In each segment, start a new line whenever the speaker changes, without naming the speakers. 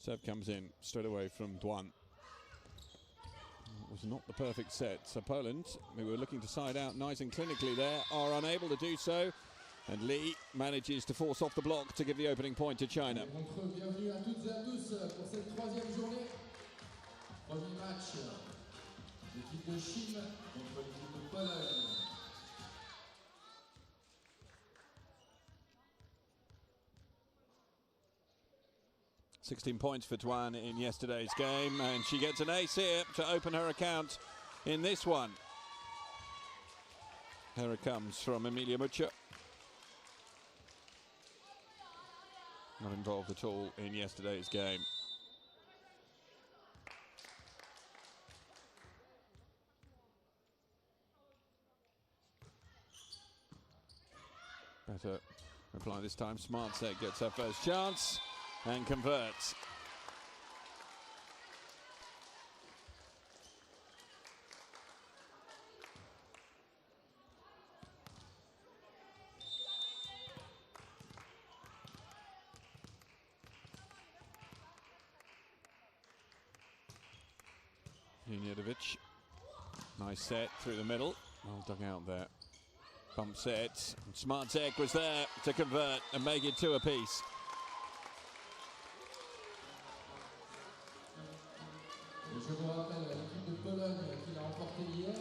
Serve comes in straight away from Duan. It was not the perfect set. So Poland, who were looking to side out nice and clinically there, are unable to do so. And Li manages to force off the block to give the opening point to China.
Montreux, bienvenue à toutes et à tous pour cette troisième journée. Premier match, l'équipe de Chine contre l'équipe de Pologne.
$16 points for Duan in yesterday's game, and she gets an ace here to open her account in this one. Here it comes from Emilia Montreux. Not involved at all in yesterday's game. Better reply this time. Smart set gets her first chance and converts. Juniovic, nice set through the middle. Well dug out there. Bump set. Smartek was there to convert and make it 2 apiece.
Je vous rappelle l'équipe de Pologne qui l'a emporté hier.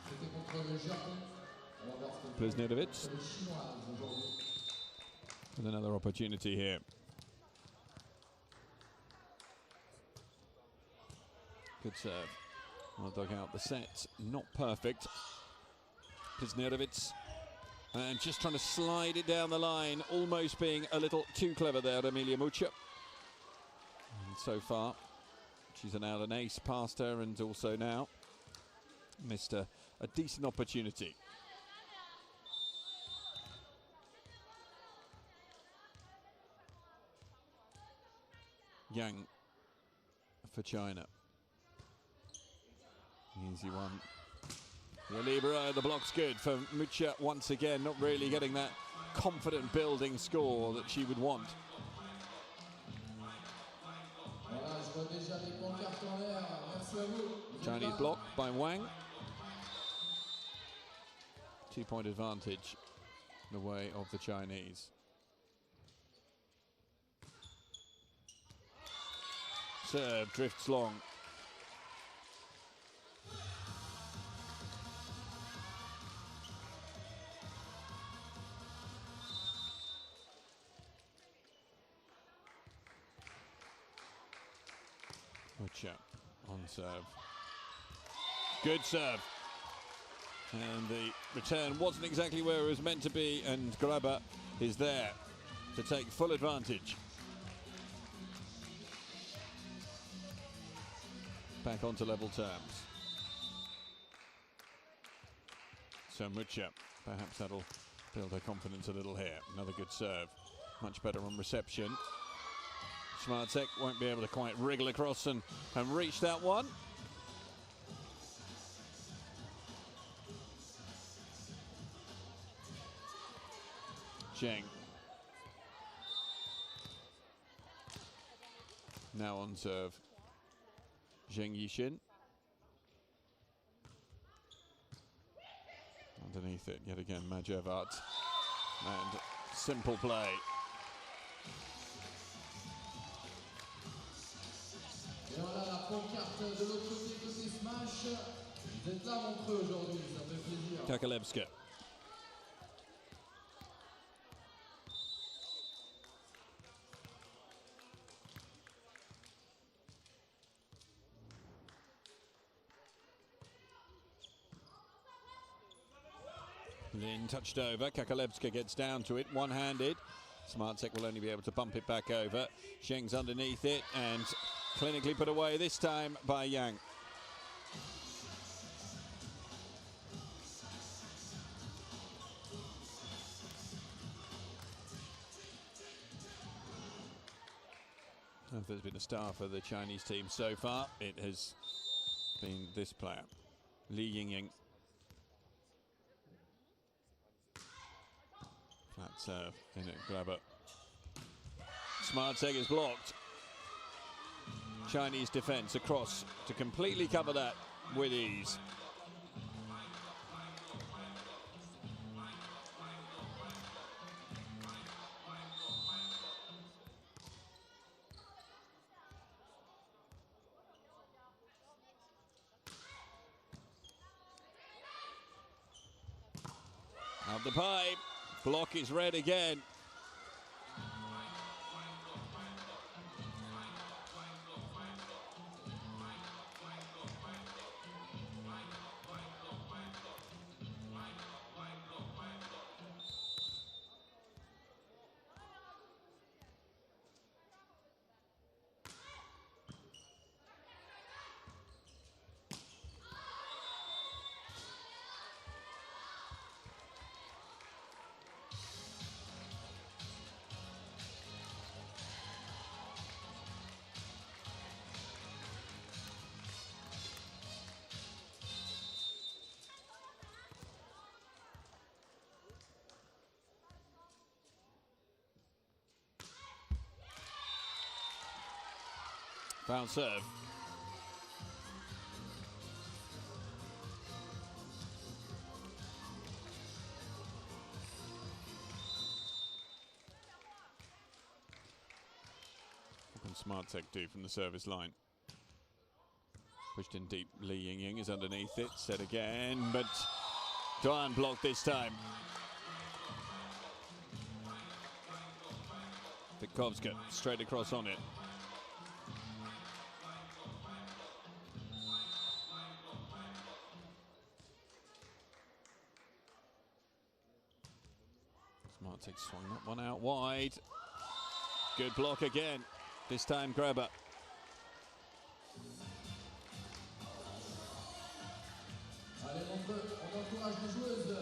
C'était contre le Japon. On va voir ce que
Plisnedovic
les Chinois aujourd'hui.
with another opportunity here. Good serve. Well dug out the set. Not perfect. Plisnedovic. And just trying to slide it down the line, almost being a little too clever there, Emilia Montreux. And so far, she's allowed an ace past her and also now missed a decent opportunity. Yang for China. Easy one. The libero, the block's good for Montreux once again, not really getting that confident building score that she would want. Chinese block by Wang. 2-point advantage in the way of the Chinese. Serve drifts long. Montreux on serve. Good serve. And the return wasn't exactly where it was meant to be, and Grabber is there to take full advantage. Back onto level terms. So Montreux, perhaps that'll build her confidence a little here. Another good serve. Much better on reception. Smartek won't be able to quite wriggle across and reach that one. Zheng. Now on serve. Zheng Yixin. Underneath it, yet again, Majevat. And simple play.
Et voilà la pancarte de l'autre côté Smash. Vous êtes là, Montreux, aujourd'hui, ça fait plaisir.
Kakalevska. Lin touched over. Kakalevska gets down to it, one-handed. Smartek will only be able to bump it back over. Zheng's underneath it and clinically put away this time by Yang. If there's been a star for the Chinese team so far, it has been this player, Li Yingying. Flat serve in it, Grabber. Smartek is blocked. Chinese defense across to completely cover that with ease. Out the pipe, block is red again. Foul serve. What can Smartek do from the service line? Pushed in deep. Li Yingying is underneath it. Set again, but Duan blocked this time. Vikovska straight across on it. Smartek swung that one out wide. Good block again. This time Grabber.
Allez Montreux, on encourage les joueuses.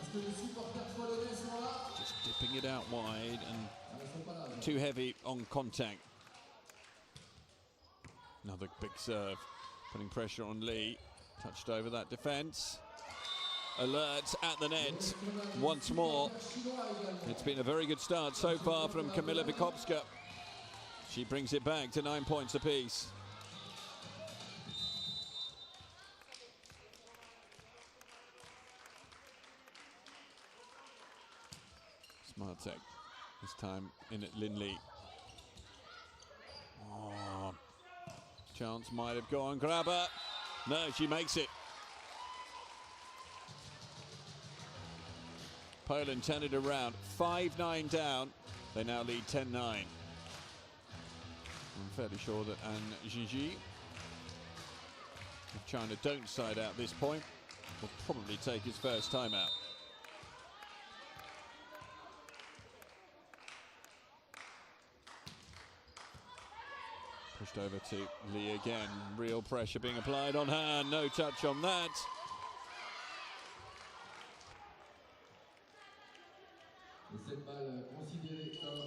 Est-ce que les supporters polonais sont là?
Just dipping it out wide and too heavy on contact. Another big serve, putting pressure on Li. Touched over that defense. Alert at the net once more. It's been a very good start so far from Kamila Vikovska. She brings it back to 9 points apiece. Smartek, this time in at Lin Li. Oh, chance might have gone. Grabber. No, she makes it. Poland turn it around. 5-9 down. They now lead 10-9. I'm fairly sure that An Jiji, if China don't side out this point, will probably take his first time out. Pushed over to Li again. Real pressure being applied on her. No touch on that.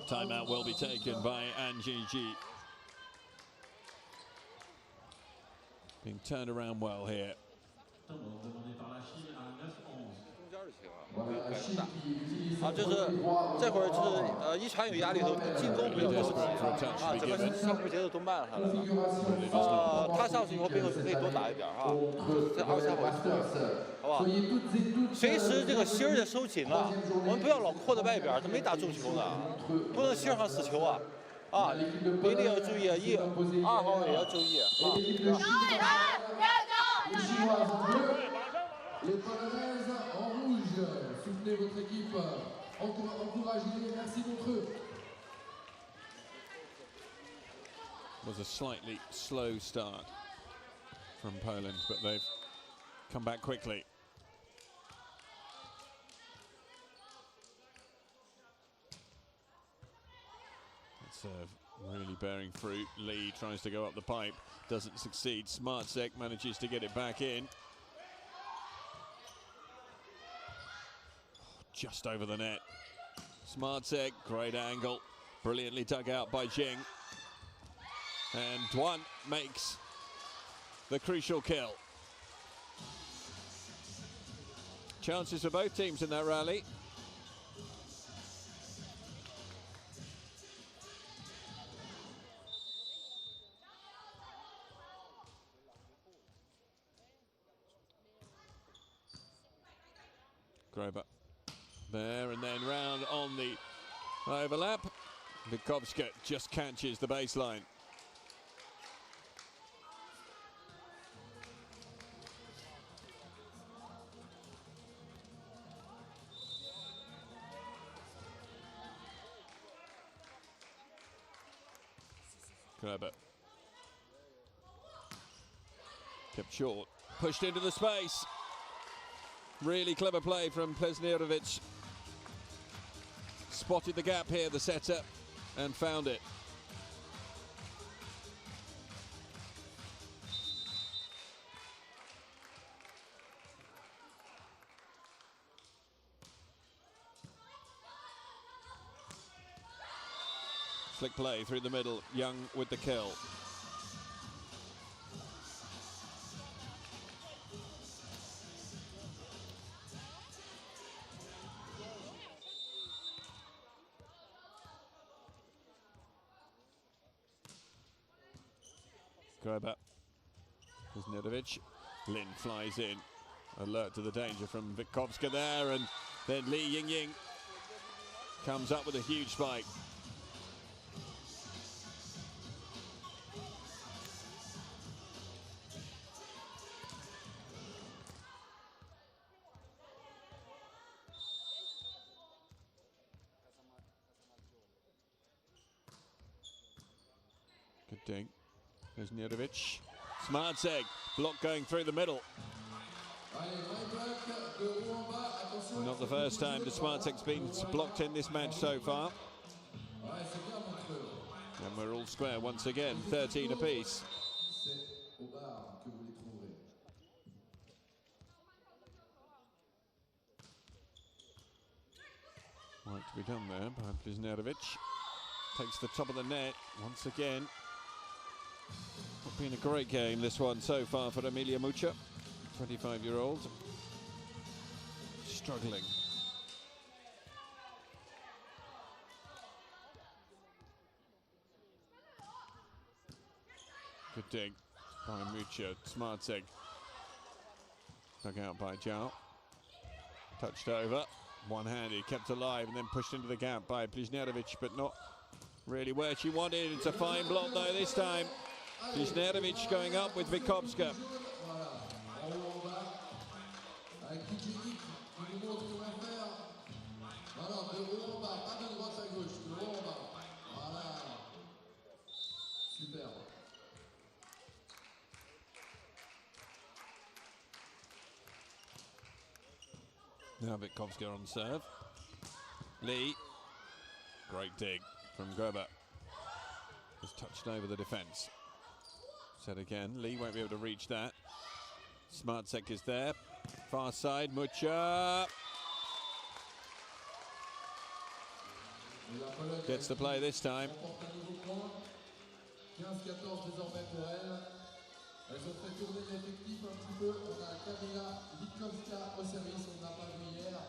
Timeout will be taken by An Jiji. Being turned around well here.
啊，就是这会儿就是一传有压力头，进攻没有多整个进攻节奏都慢下来了。他上去以后背后可以多打一点这2-3回好不好？随时这个心儿得收紧了，我们不要老扩在外边，他没打重球呢，不能心上死球啊！一定要注意2号也要注意
Les Polonaises en rouge, soutenez votre équipe, encouragez-les, merci Montreux.
Was a slightly slow start from Poland, but they've come back quickly. That serve really bearing fruit. Li tries to go up the pipe, doesn't succeed. Smartek manages to get it back in. Just over the net. Smartek, great angle, brilliantly dug out by Jing. And Duan makes the crucial kill. Chances for both teams in that rally. Grober there and then round on the overlap. Witkowska just catches the baseline. Grober kept short, pushed into the space. Really clever play from Plesnirovic. Spotted the gap here, the setter, and found it. Slick play through the middle, Young with the kill. Grober, Plesnirovic, Lin flies in, alert to the danger from Witkowska there, and then Li Yingying comes up with a huge spike. Good ding. Plesnirovic. Smartseg. Block going through the middle. Not the first time that Smartseg's been blocked in this match so far. And we're all square once again, 13 apiece. Work to be done there by Plesnirovic. Takes the top of the net once again. Not been a great game, this one, so far for Emilia Mucha, 25-year-old. Struggling. Good dig by Mucha. Smartseg. Dug out by Zhao. Touched over. One-handed, kept alive, and then pushed into the gap by Plesnirovic, but not really where she wanted. It's a fine block, though, this time. Plesnirovic going up with Witkowska. Now Witkowska on serve. Li. Great dig from Grober. Just touched over the defence. Set again. Li won't be able to reach that. Smartseg is there. Far side. Mucha. Gets the play this time.
Elles ont fait tourner l'effectif un petit peu. On a Kamila Witkowska au service, on n'a pas vu hier.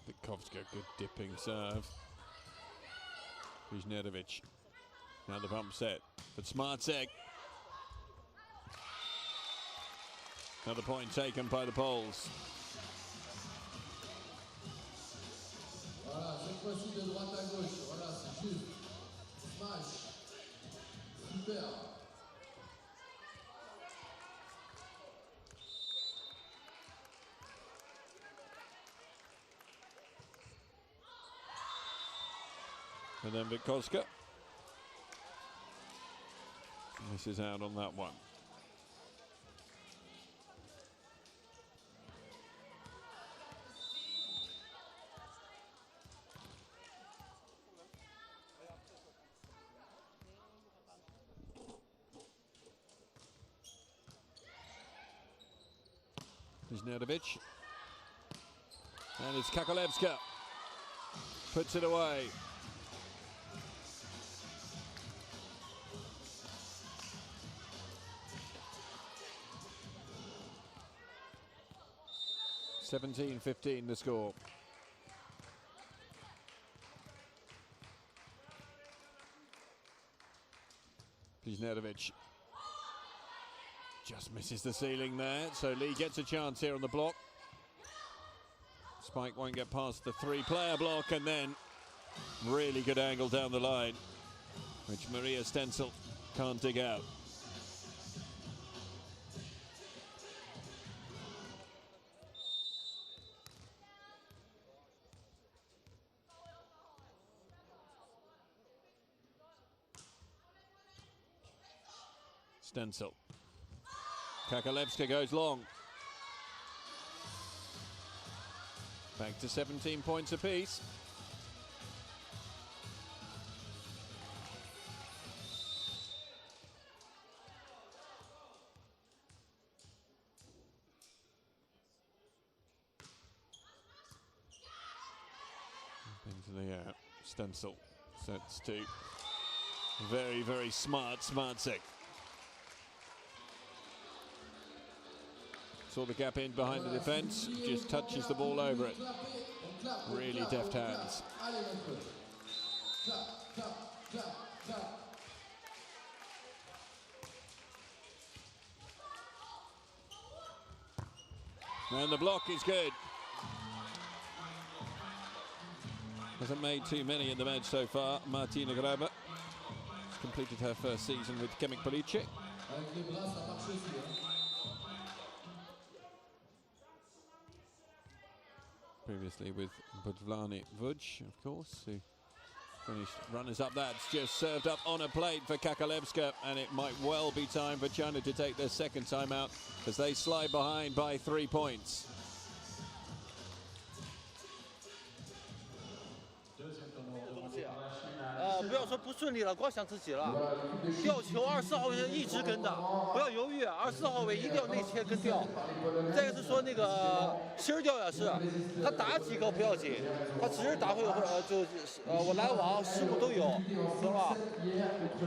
Witkowska, good dipping serve. Plesnirovic. Now the bump set, but Smartseg. Another point taken by the Poles.
Voilà, cette fois-ci de droite à gauche. Voilà, c'est juste. Smash. Super.
And then Witkowska. Misses out on that one. Plesnirovic. And it's Kakolevska. Puts it away. 17-15 the score. Piznerovic just misses the ceiling there, so Lee gets a chance here on the block. Spike won't get past the three-player block, and then really good angle down the line, which Maria Stenzel can't dig out. Stenzel. Kakalevska goes long. Back to 17 points apiece. Into the air. Stenzel sets to very, very smart Smartsek. Saw the gap in behind the defence, just touches the ball over it. Really deft hands. And the block is good. Hasn't made too many in the match so far. Martina Graber has completed her first season with Kemik Police. Previously with Budvlani Vuj, of course, who finished runners-up. That's just served up on a plate for Kakalevska, and it might well be time for China to take their second time out as they slide behind by 3 points.
不要说不顺利了，光想自己了。吊球24号位一直跟的，不要犹豫。24号位一定要内切跟吊。再一个是说那个芯儿吊也是，他打几个不要紧，他只是打会我拦网失误都有，懂吧？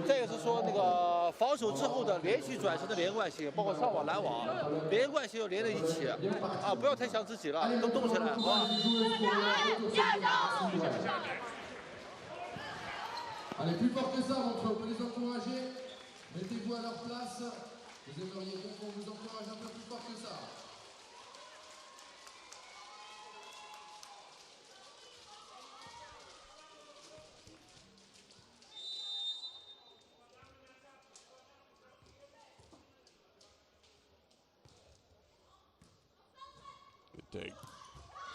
再一个是说那个防守之后的连续转身的连贯性，包括上网拦网，连贯性要连在一起啊！不要太想自己了，都动起来，好吧？
Allez, plus fort que ça, Montreux, on peut les encourager. Mettez-vous à leur place. Vous aimeriez bien qu'on vous encourage un peu plus fort que ça.
Good dig.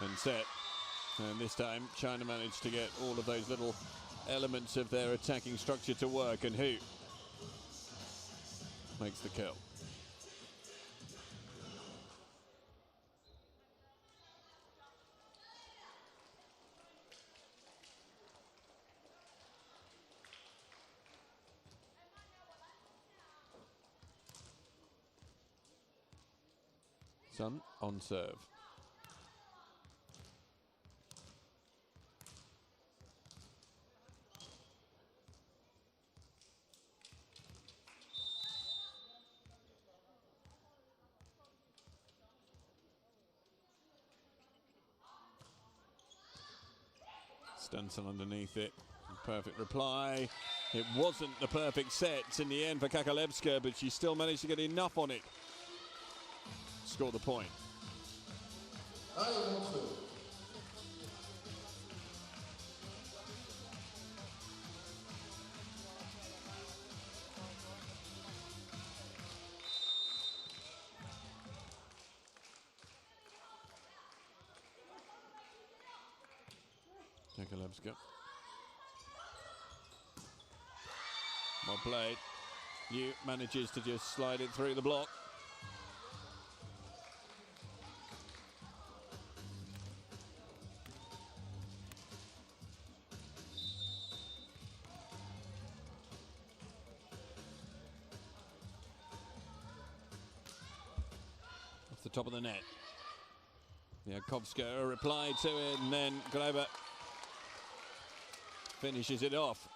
And set. And this time, China managed to get all of those little elements of their attacking structure to work, and who makes the kill? Sun on serve. Stenzel underneath it. Perfect reply. It wasn't the perfect set in the end for Kakalevska, but she still managed to get enough on it. Score the point. Kakalevska. Well played. Yu manages to just slide it through the block. Off the top of the net. Jankowska replied to it, and then Graber finishes it off.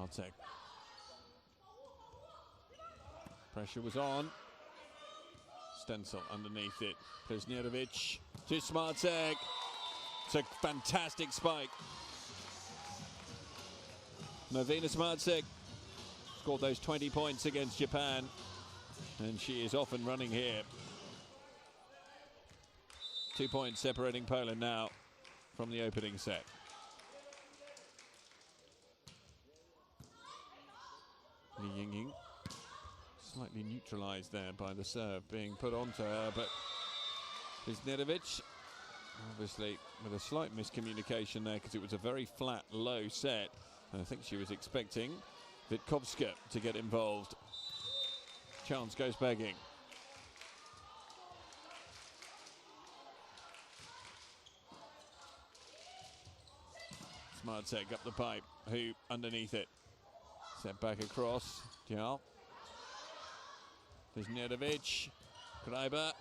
Smartek. Pressure was on. Stencil underneath it. Plesnirovic to Smartek. It's a fantastic spike. Novina Smartek scored those 20 points against Japan, and she is off and running here. 2 points separating Poland now from the opening set. Li Yingying slightly neutralized there by the serve being put onto her, but Plesnirovic obviously with a slight miscommunication there because it was a very flat, low set. And I think she was expecting Witkowska to get involved. Chance goes begging. Smartek up the pipe, who underneath it. Set back across, Dial. Plesnirovic, Greiber.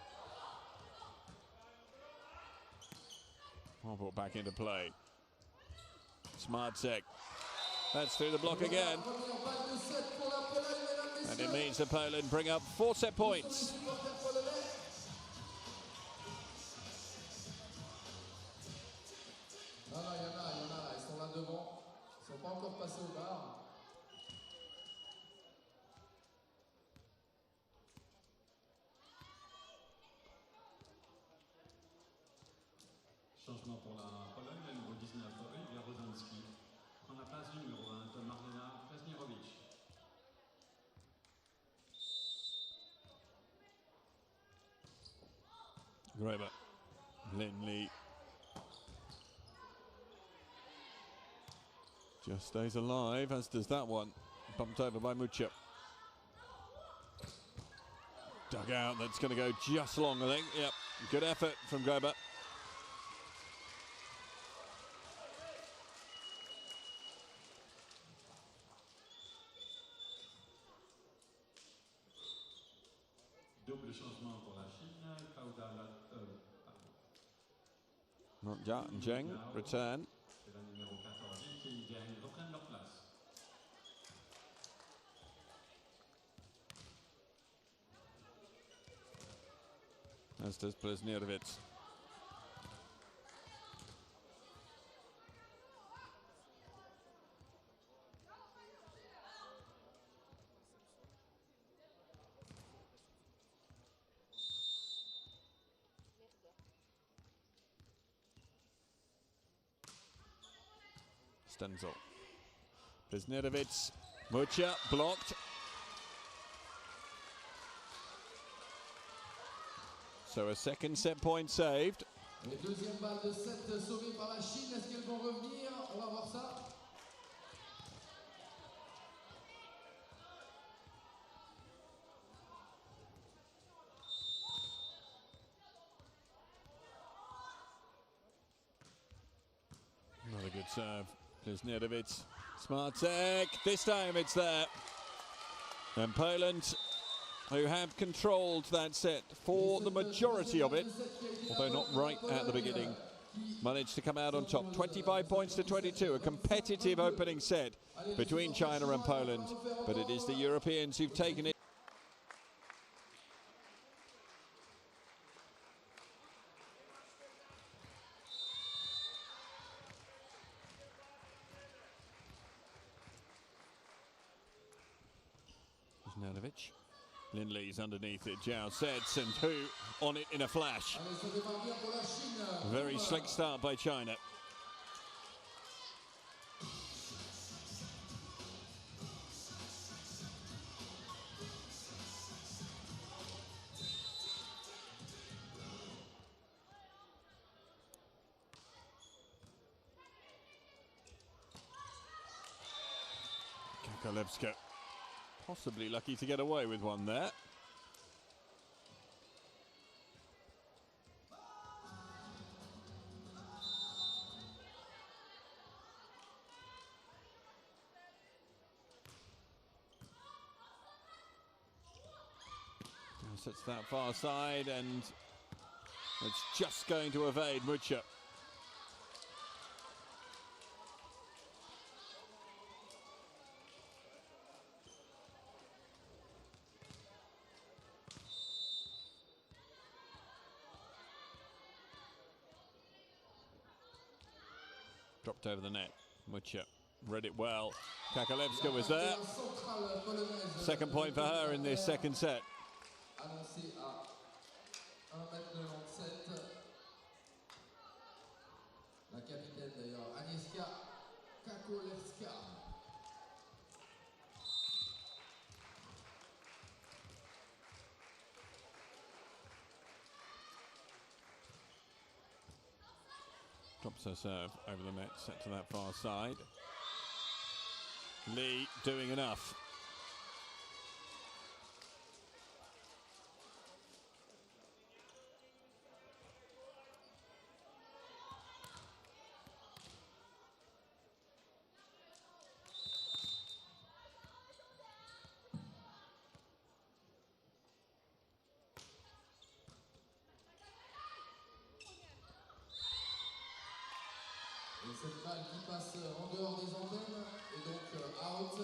All brought back into play. Smartek. That's through the block again. And it means that Poland bring up 4 set points.
Ils sont là devant. Ils sont pas encore passés au bar.
Changement pour la Pologne, le numéro 19, Olivia Rodanski. Prend la place du numéro 20, Marlena Plesnirovic.
Greiber, Lindley. Just stays alive, as does that one. Bumped over by Mucha. Dug out, that's going to go just long, I think. Yep, good effort from Greiber.
Double changement pour la Chine,
Jia and Zheng return.
et la numéro 14, Qing Jiang, reprennent leur place.
As does Plesnirovic. Stenzel. Plesnirovic. Mucha blocked. So a second set point saved.
Et deuxième balle de 7 sauvée par la Chine. Est-ce qu'elles vont revenir? On va voir ça.
Another good serve. Plesnirovic. Smartek. This time it's there. And Poland, who have controlled that set for the majority of it, although not right at the beginning, managed to come out on top. 25 points to 22, a competitive opening set between China and Poland, but it is the Europeans who've taken it. Plesnirovic. Lindley's underneath it. Zhao sets and who on it in a flash.
Allez, ça démarre bien pour la Chine.
Very slick start by China. Kakolevska possibly lucky to get away with one there. Sets that far side and it's just going to evade Mucha. Dropped over the net. Montreux read it well. Kakalevska was there. Second point for her in this second set.
Annoncé à 1,97 m. La capitaine d'ailleurs, Agnieszka Kakolewska.
Drops her serve over the net, set to that far side. Lee doing enough.
Et cette balle qui passe en dehors des antennes et donc out.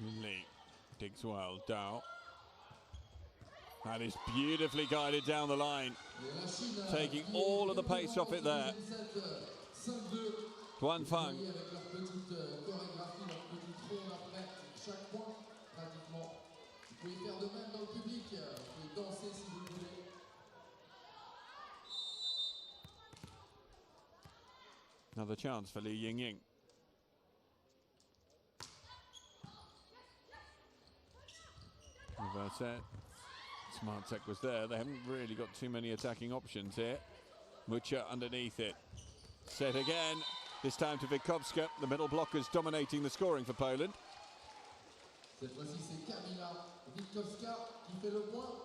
Lee digs well, Dow. That is beautifully guided down the line, taking all of the pace off it there. Duan Feng. Another chance for Li Yingying. Reverse set. Smartek was there. They haven't really got too many attacking options here. Montreux underneath it. Set again. This time to Witkowska. The middle blockers dominating the scoring for Poland.
Cette fois-ci, c'est Kamila Witkowska qui fait le point.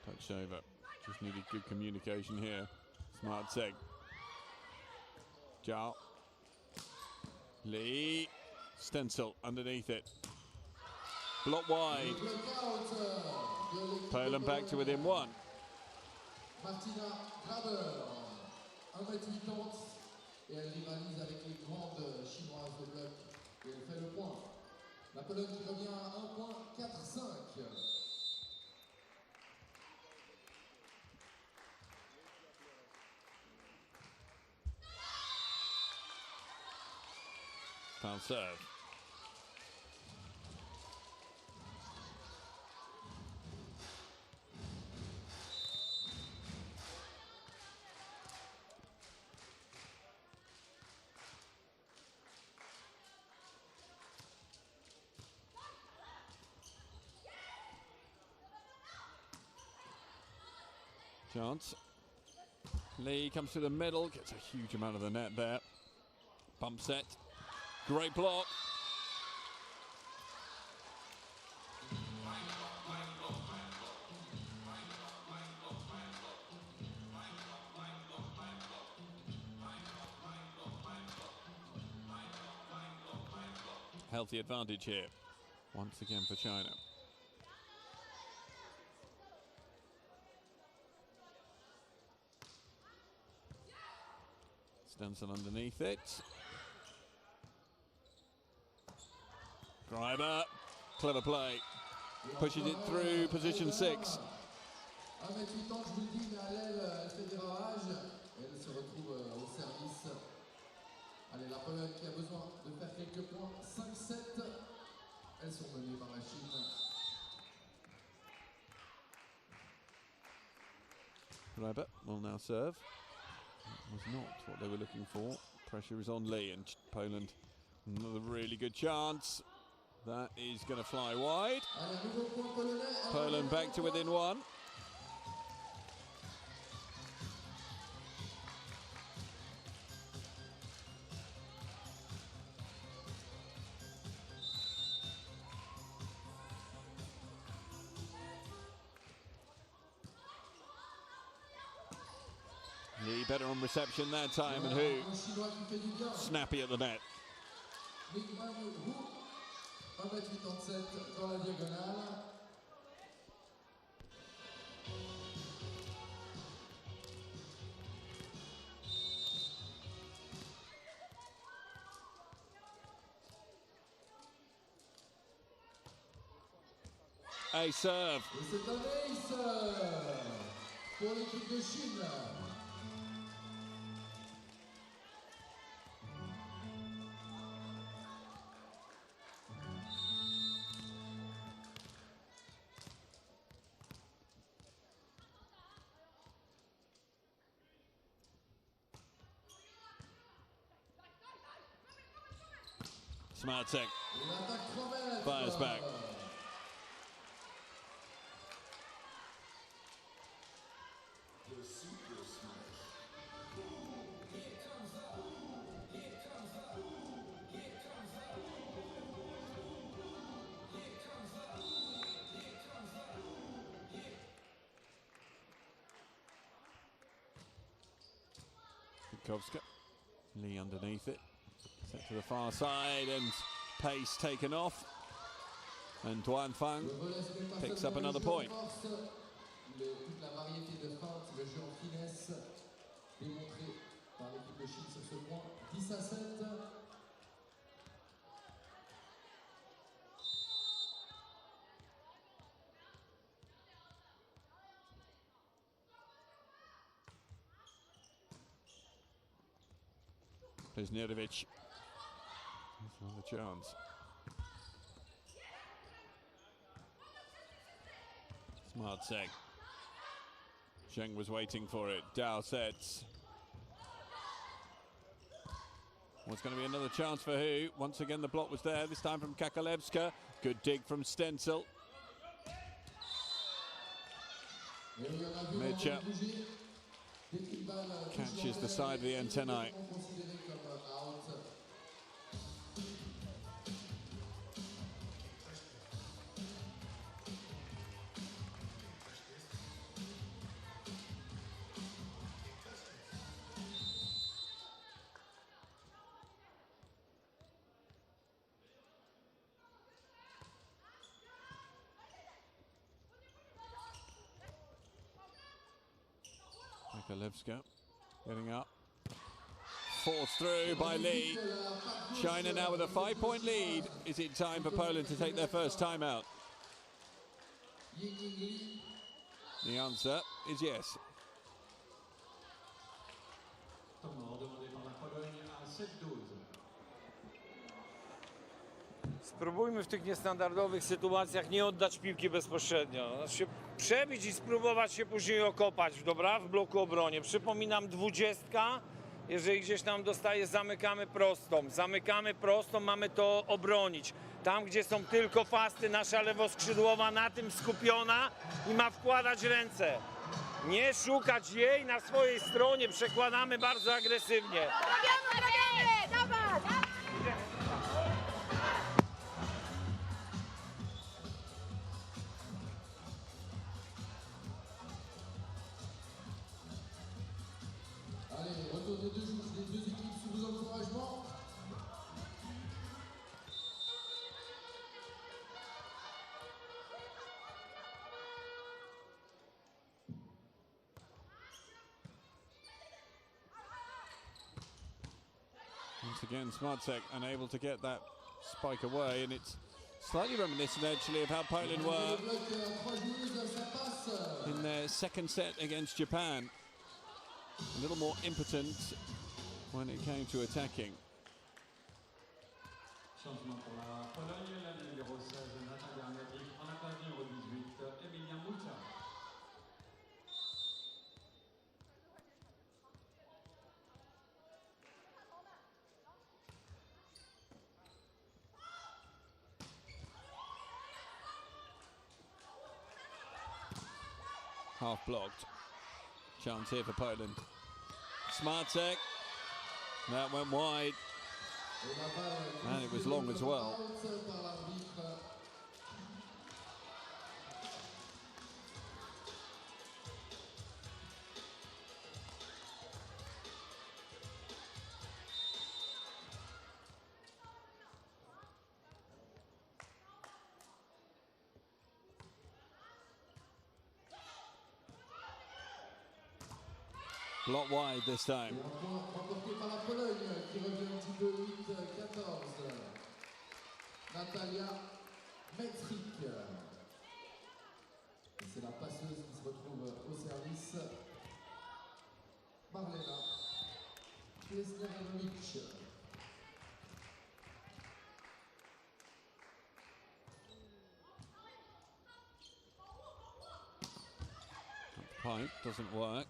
Touch over. Just needed good communication here. Smart seg. Zhao. Lee. Stencil underneath it. Block wide. Poland back to within one.
Martina Graber, 1,80 m et elle rivalise avec les grandes chinoises de bloc et elle fait le point. La Pologne qui revient à 1 point 4-5.
Foul serve. Chance. Lee comes to the middle, gets a huge amount of the net there. Bump set. Great block. Healthy advantage here, once again for China. Stenson underneath it. Driver, clever play. Pushes it through position 6.
1,8 m, je vous le dis, mais à l'aile, elle fait des ravages. Elle se retrouve au service. Allez, la Pologne qui a besoin de faire quelques points. 5-7. Elles sont menées par la Chine.
Driver will now serve. That was not what they were looking for. Pressure is on Lee, and Poland, another really good chance. That is going to fly wide. Poland back to within one. Lee better on reception that time, and who?
Un Chinois qui fait du bien.
Snappy at the net.
1m87 dans la diagonale.
A serve.
Et c'est un ace pour l'équipe de Chine.
Smartek
Une attaque 3 mètres.
fires back. Kowska. Lee underneath it. Set to the far side and pace taken off. And Duan Fang picks up another point.
Toute la variété de feintes, le jeu en finesse démontré par l'équipe de Chine sur ce point. 10-7.
Plisnerovic. Another chance. Smart seg. Zheng was waiting for it. Dao sets. What's going to be another chance for who? Once again, the block was there, this time from Kakalevska. Good dig from Stencil. Mitchell catches the side of the antennae. Kakalevska getting up. Forced through by Lee. China now with a 5-point lead. Is it time for Poland to take their first timeout? The answer is yes.
Demandé par la Pologne à 7-12.
Spróbujmy w tych niestandardowych sytuacjach nie oddać piłki bezpośrednio. Znaczy przebić i spróbować się później okopać, dobra? W bloku obronie. Przypominam, 20. Jeżeli gdzieś tam dostaje, zamykamy prostą, mamy to obronić. Tam, gdzie są tylko fasty, nasza lewoskrzydłowa na tym skupiona i ma wkładać ręce. Nie szukać jej na swojej stronie, przekładamy bardzo agresywnie.
Allez, retour des deux équipes sous vos encouragements.
Once again, Smartek unable to get that spike away, and it's slightly reminiscent actually of how Poland were in their second set against Japan. A little more impotent when it came to attacking.
Changement pour la Pologne, la numéro 16, Nathalie Arnaudic, en la place numéro 18, Emilien Montreux.
Half blocked. Chance here for Poland. Smartek. That went wide. And it was long as well. Block wide this time.
Et un point remporté par la Pologne qui revient un petit peu 8-14. Natalia Metrick. Et c'est la passeuse qui se retrouve au service. Marlena Plesneranovic.
Pipe doesn't work.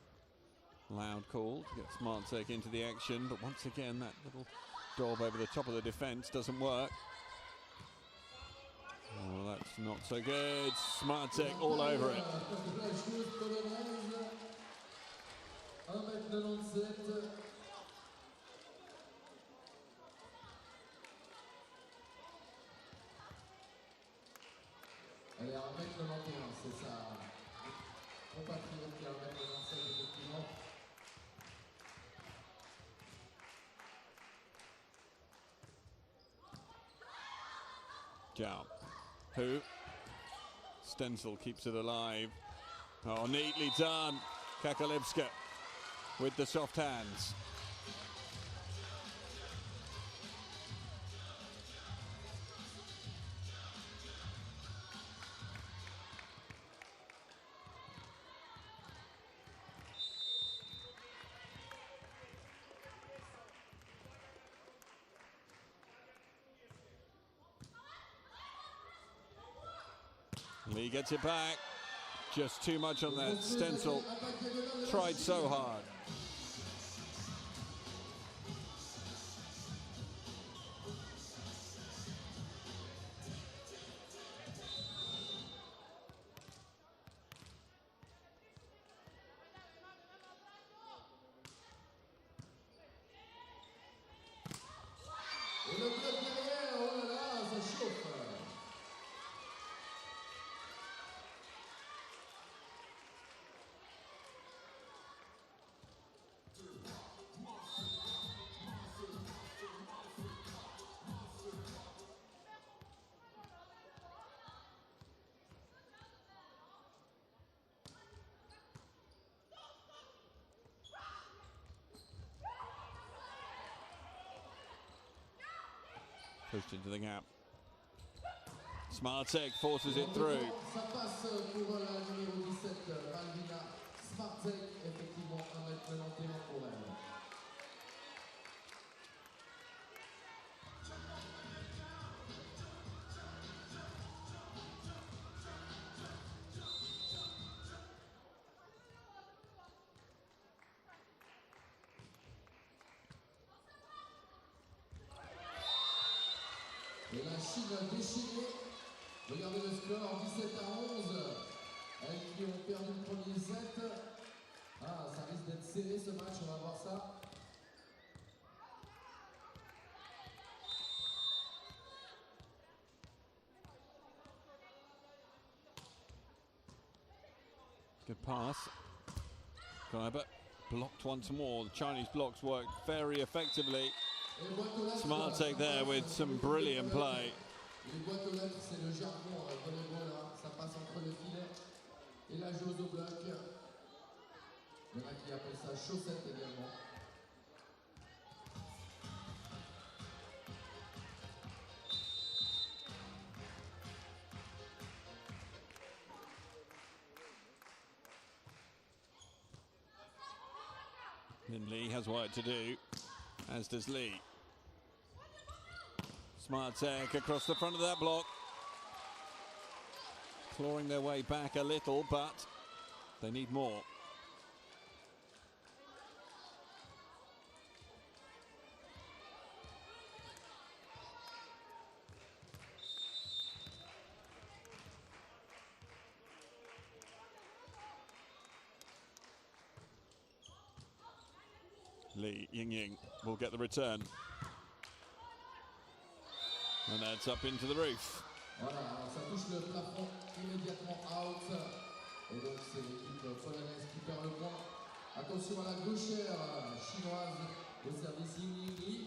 Loud call to get Smartek into the action, but once again that little dob over the top of the defence doesn't work. Oh, that's not so good. Smartek all over it.
La joueuse polonaise, 1m97. Elle est à 1m91, c'est ça. Compatriote qui est à 1m97 effectivement.
Down. Who? Stenzel keeps it alive. Oh, neatly done. Kakalibska with the soft hands. Lee gets it back. Just too much on that. Stenzel tried so hard.
Et le bloc derrière, oh là là, ça chauffe.
Pushed into the gap. Smartek forces it through.
Ça passe pour la numéro 17, Malvina Smartek, effectivement 1m91 pour elle. Et la Chine déchaînée. Regardez le score, 17-11. Elles qui ont perdu le premier set. Ah, ça risque d'être serré ce match, on va voir ça.
Good pass. Kleiber blocked once more. The Chinese blocks worked very effectively. Smartek there with some brilliant play.
Les boîtes aux lettres, c'est le jargon volleyball, hein. Ça passe entre le filet et la joueuse au bloc. Il y en a qui appellent ça chaussette également.
And Lee has work to do, as does Lee. Smartek across the front of that block. Clawing their way back a little, but they need more. Lee Ying will get the return. And that's up into the roof.
Voilà, alors ça touche le plafond immédiatement out. Et donc c'est l'équipe polonaise qui perd le point. Attention à la gauchère chinoise au service Ying Lee.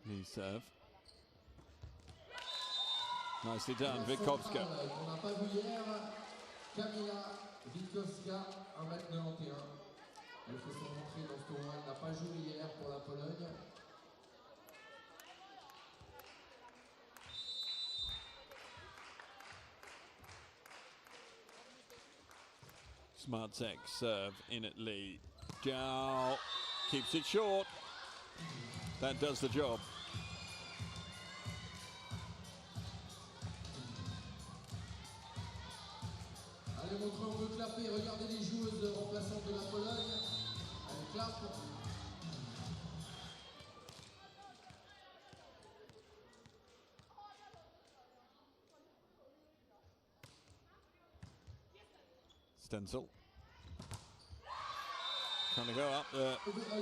Lee serve. Nicely done,
La
Witkowska.
centrale qu'on n'a pas vu hier, Kamila Witkowska, 1m91. Elle fait son entrée dans ce tournoi, elle n'a pas joué hier pour la Pologne.
Smartek serve in at Lee. Zhao keeps it short. That does the job.
Allez, Montreux, on veut clapper. Regardez les joueuses remplaçantes de la Pologne. Allez, clap.
Stencil. Trying to go up the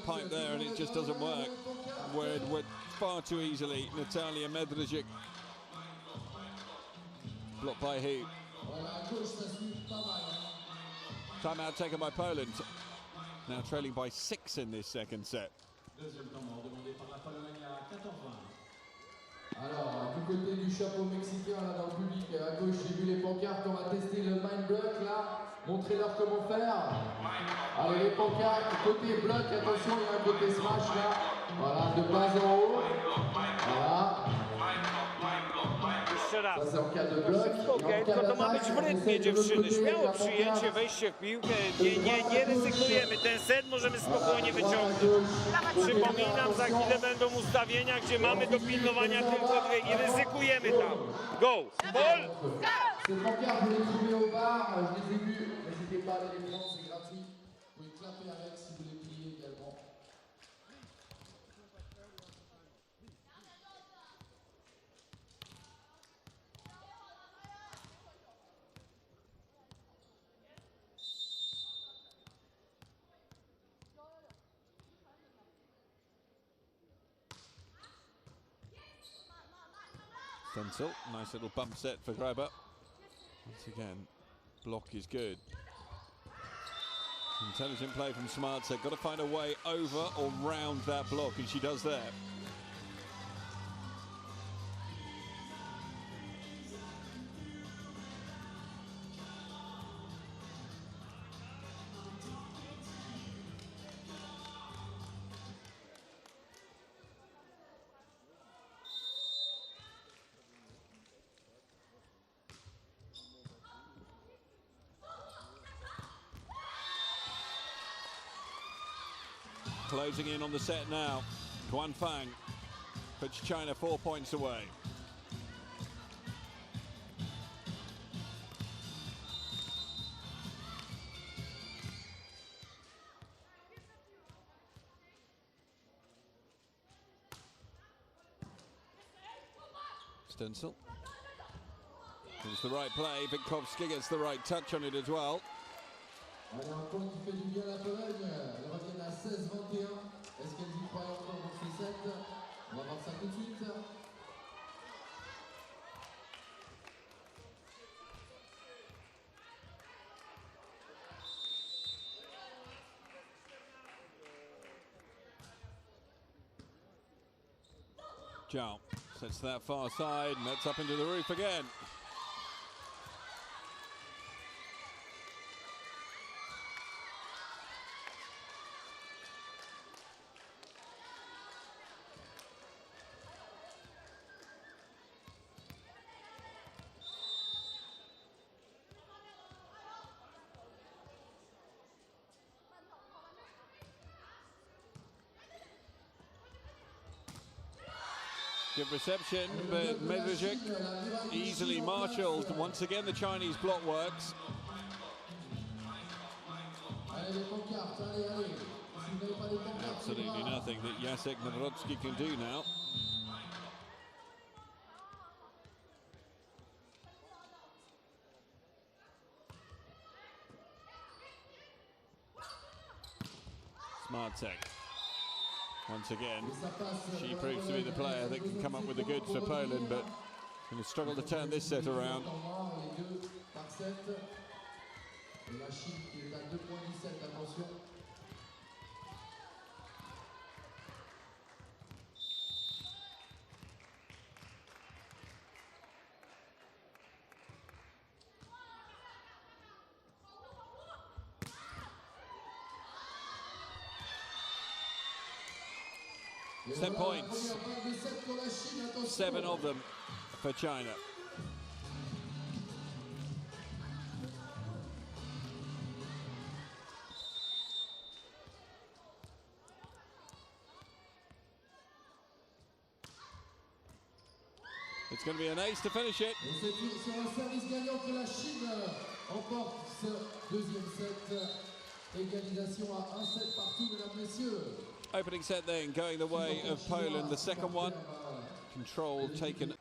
pipe there and it just doesn't work. Word far too easily. Natalia Medvedzic. Blocked by who? Timeout taken by Poland. Now trailing by 6 in this second set.
Deuxième temps mort demandé par la Pologne à 14-20.
Alors, du côté du chapeau mexicain, là dans le public, à gauche, j'ai vu les pancartes, on va tester le mind block là. Montrez-leur comment faire. Allez, les pancartes, côté bloc, attention, il y a un côté smash là. Voilà, de bas en haut. Voilà.
Jeszcze raz.
Ça, c'est en cas de bloc.
Okej, tylko to ma być w rytmie, dziewczyny. Śmiało przyjęcie, wejście w piłkę. Nie ryzykujemy. Ten set możemy spokojnie wyciągnąć. Przypominam, za chwilę będą ustawienia, gdzie mamy do pilnowania tylko dwie i ryzykujemy tam. Go! Ball!
Ces pancartes, vous les trouvez au bar, je les ai vues. N'hésitez pas à aller les prendre, c'est gratuit. Vous pouvez clapper avec si vous les pliez également.
Stencil, nice little bump set for Graber. Once again, block is good. Intelligent play from Smartek. Got to find a way over or round that block, and she does that. Closing in on the set now. Guan Fang puts China 4 points away. Stencil. It's the right play. Witkowska gets the right touch on it as well.
Allez, un point qui fait du bien à la Pologne. Elles reviennent à 16-21. Est-ce qu'elles y croient encore dans ce set? On va voir ça tout de suite.
Zhao sets that far side, and that's up into the roof again. Good reception, but Medvedzic easily marshalled. Once again, the Chinese block works. Absolutely nothing that Jacek Nawrocki can do now. Smartek. Once again, she proves to be the player that can come up with the goods for Poland, but going to struggle to turn this set around. 10 points. 7 of them for China. It's going to be an ace to finish it.
Et c'est sur un service gagnant que la Chine remporte ce deuxième set. Égalisation à 1-7 partout, mesdames, messieurs.
Opening set then going the way of Poland. The second one, control taken.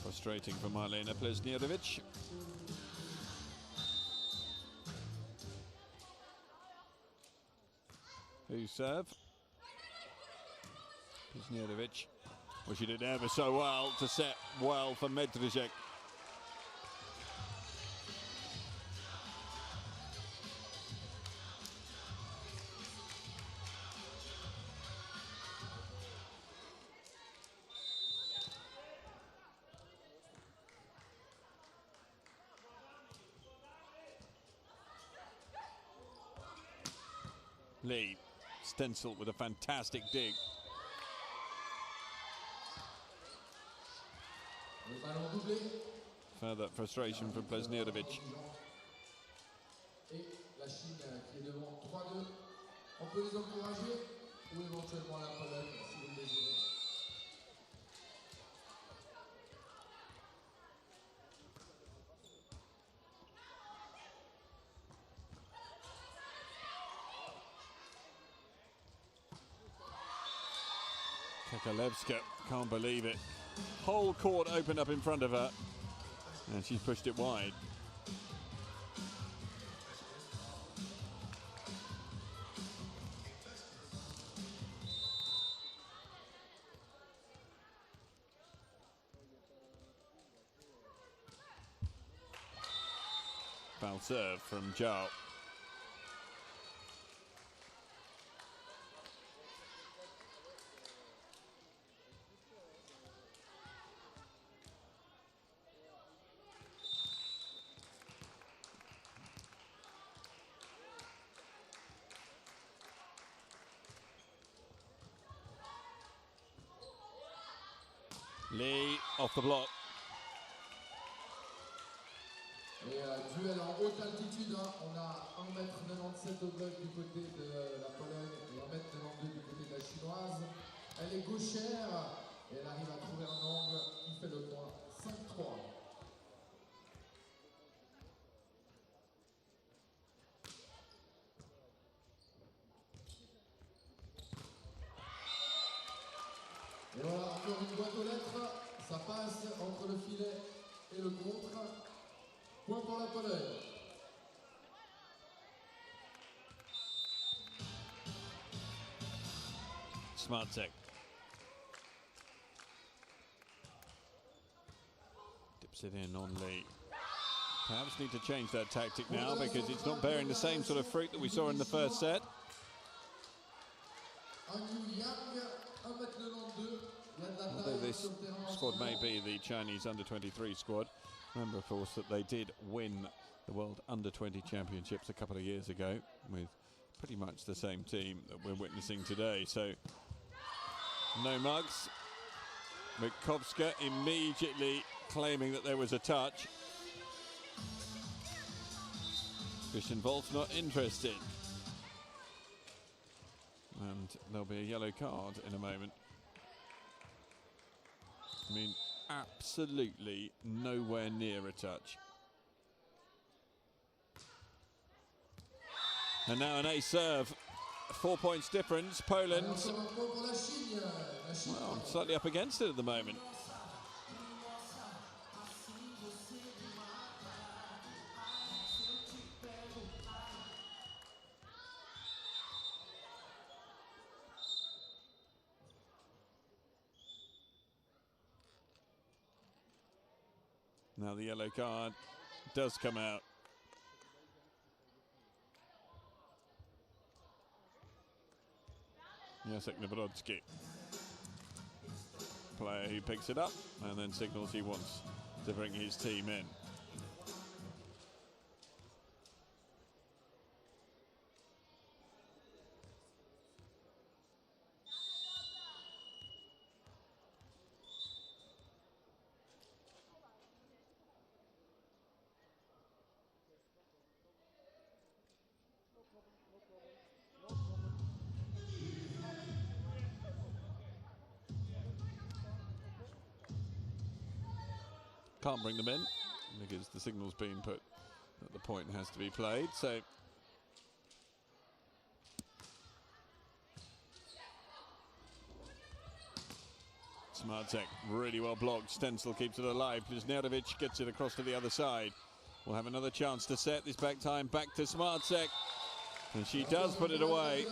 Frustrating for Marlena Plesnirovic. Who serve? Plesnirovic. Well, she did ever so well to set well for Medricek. Lee, Stencil with a fantastic dig. Further frustration from Plesnirovic.
Et la Chine qui est devant 3-2. On peut les encourager ou éventuellement la Pologne si vous le désirez.
Kekalevska can't believe it. Whole court opened up in front of her and she's pushed it wide. Foul serve from Zhao. Lee off the block.
Et duel en haute altitude, hein. On a 1,97 m au bloc du côté de la Pologne et 1,92 m du côté de la chinoise. Elle est gauchère et elle arrive à trouver un angle qui fait le point 5-3. Et voilà, encore une boîte aux lettres, ça passe entre le filet et le contre. Point pour la Pologne.
Smartek. Dips it in on Lee. Perhaps need to change that tactic now because it's not bearing the same sort of fruit that we saw in the first set. Although this squad may be the Chinese under-23 squad. Remember, of course, that they did win the World Under-20 Championships a couple of years ago with pretty much the same team that we're witnessing today. So, no mugs. Witkowska immediately claiming that there was a touch. Christian Wolf not interested. And there'll be a yellow card in a moment. I mean, absolutely nowhere near a touch. And now an ace serve. 4 points difference. Poland, well, slightly up against it at the moment. Now the yellow card does come out. Jacek Nawrodzki. player who picks it up and then signals he wants to bring his team in. Can't bring them in because the signal's been put that the point has to be played. So Smartek really well blocked. Stencil keeps it alive. Plisnerovic gets it across to the other side. We'll have another chance to set this back time back to Smartek, and she does put it away.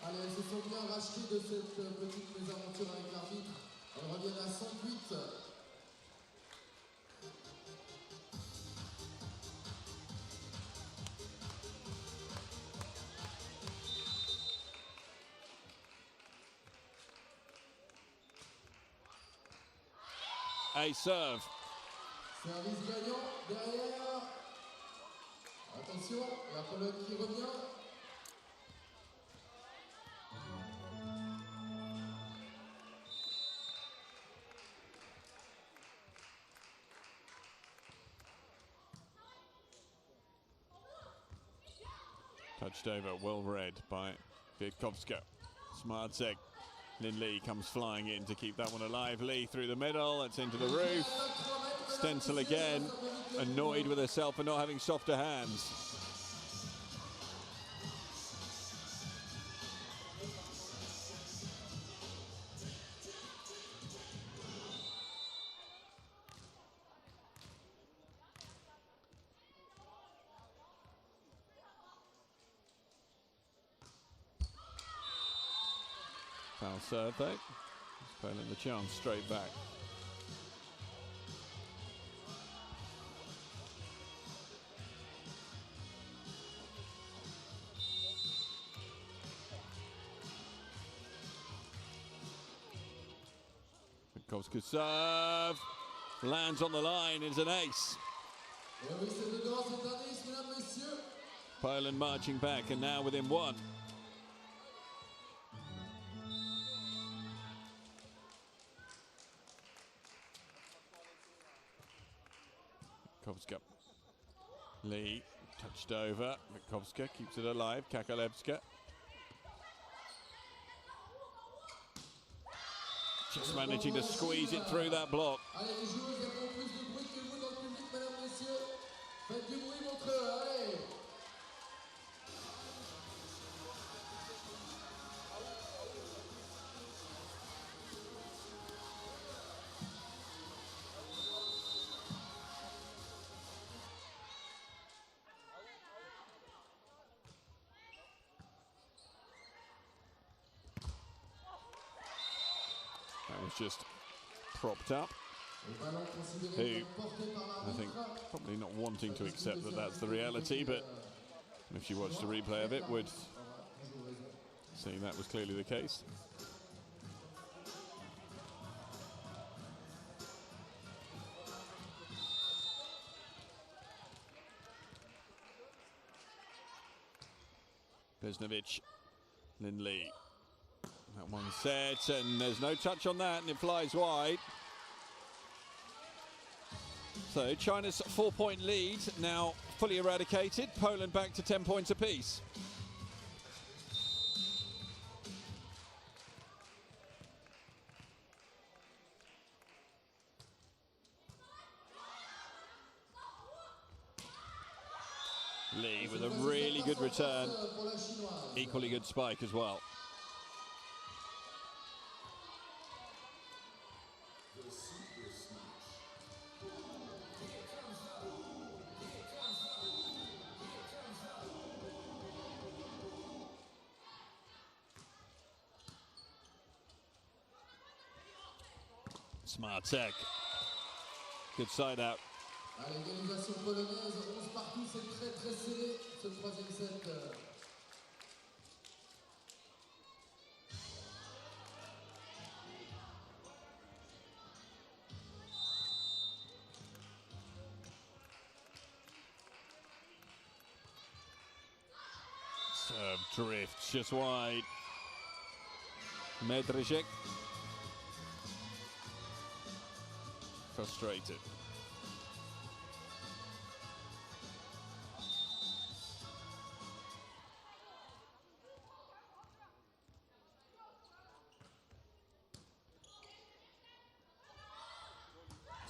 Allez, elles se sont bien rachetées de cette petite mésaventure avec l'arbitre. Elles reviennent à 5-8.
A serve.
Service gagnant derrière. Attention, la Pologne qui revient.
Touched over, well read by Witkowska. Smartek. Lin Lee comes flying in to keep that one alive. Lee through the middle, it's into the roof. Stencil again, annoyed with herself for not having softer hands. Foul serve though. Poland the chance straight back. Witkowska serve lands on the line, is an ace. Poland marching back and now within one. Witkowska. Lee touched over. Witkowska keeps it alive. Kakalevska. Just managing to squeeze it through that block.
Allez, les joueuses, elles font plus de bruit que vous dans le public, mesdames, messieurs. Faites du bruit, Montreux, allez.
That was just propped up. Who, I think, probably not wanting to accept that that's the reality, but if you watched a replay of it, would see that was clearly the case. Besnovic, Lin Lee. That one set, and there's no touch on that, and it flies wide. So China's 4-point lead now fully eradicated. Poland back to 10 points apiece. Lee with a really good return. Equally good spike as well. Smartek. Good side out.
L'égalisation polonaise, 11 partout, c'est très très serré ce troisième set.
serve drifts just wide. Medricek. Frustrated.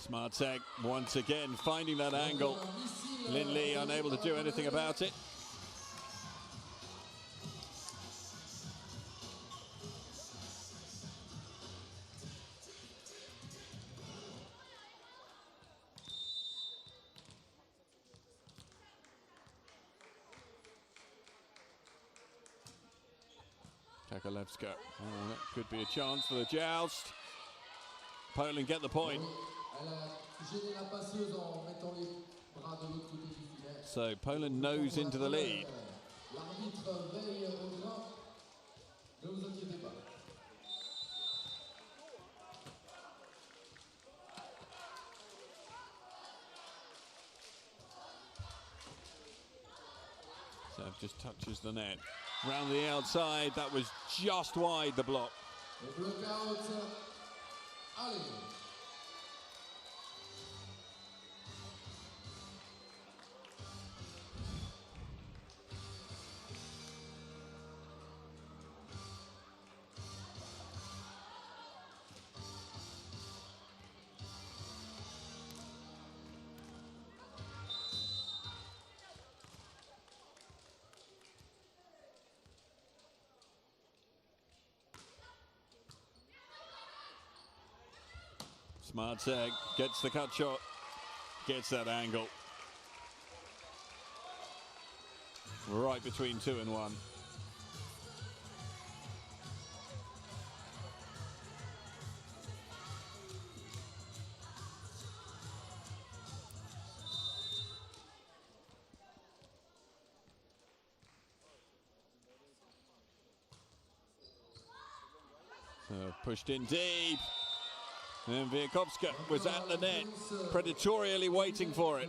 Smartek once again finding that angle. Lindley unable to do anything about it. Kakalevska. Oh, that could be a chance for the joust. Poland get the point. So Poland nose into the lead. So just touches the net. Round the outside, that was just wide the block. Smartek gets the cut shot, gets that angle. Right between 2 and 1. So pushed in deep. And Wiekowska was at the net, predatorially waiting for it.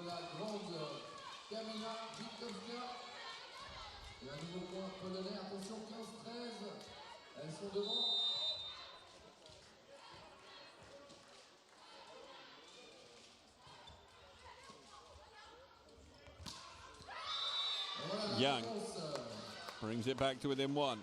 Young brings it back to within 1.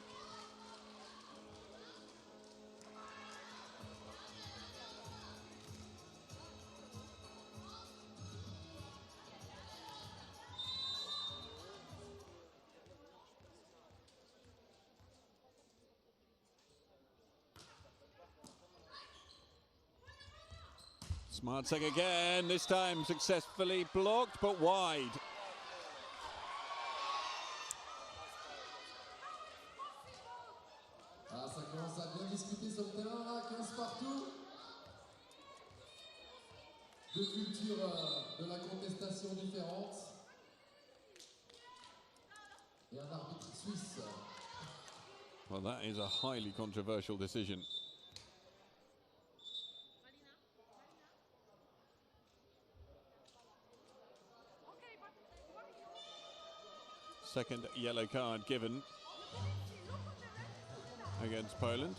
Smartek again, this time successfully blocked, but wide.
Ça commence à bien discuter sur le terrain, là, 15 partout. Deux cultures de la contestation différentes. Et un arbitre suisse.
Well, that is a highly controversial decision. Second yellow card given against Poland.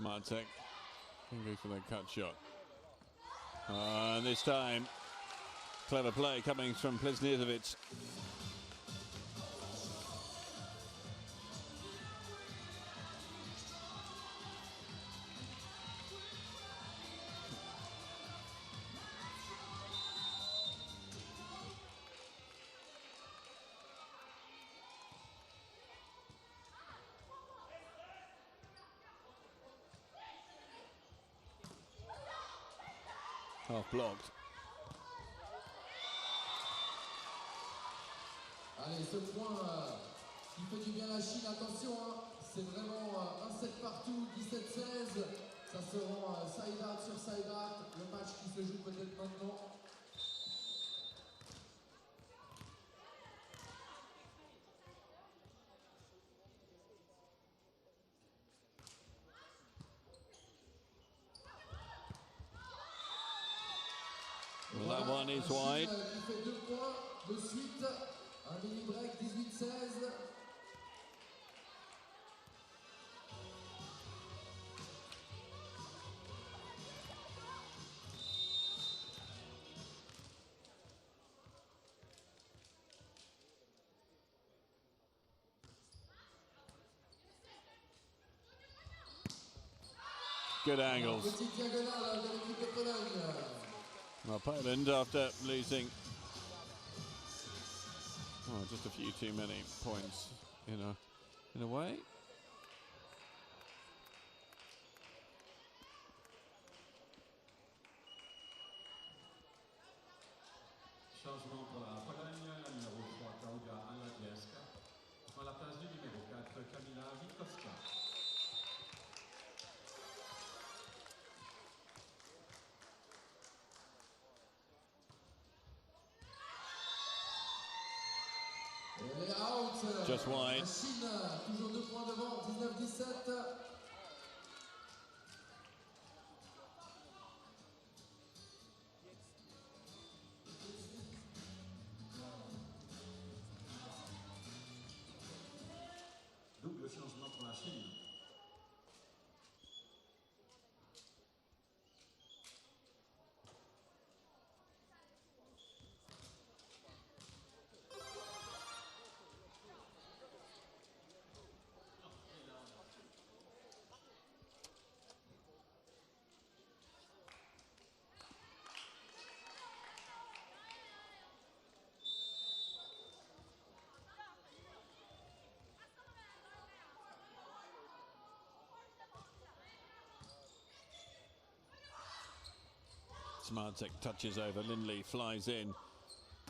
Smartek can go for that cut shot. And this time, clever play coming from Plesniewicz. Half blocked.
Allez, ce point qui fait du bien à la Chine, attention, hein, c'est vraiment un set partout, 17-16. Ça seront side-out sur side-out, le match qui se joue peut-être maintenant.
Well, that one is wide.
Qui fait 2 points de suite, un mini break 18-16.
Good angles.
Petite diagonale de l'équipe de Pologne.
Well, Poland, after losing just a few too many points in a way.
Changement pour la Pologne, la numéro 3, Klaudia Alagieska. Prend la place du numéro 4, Kamila Witkowska.
Elle est out.
Just wide.
La Chine, toujours 2 points devant, 19-17.
Double changement pour la Chine.
Smartek touches over, Lindley flies in.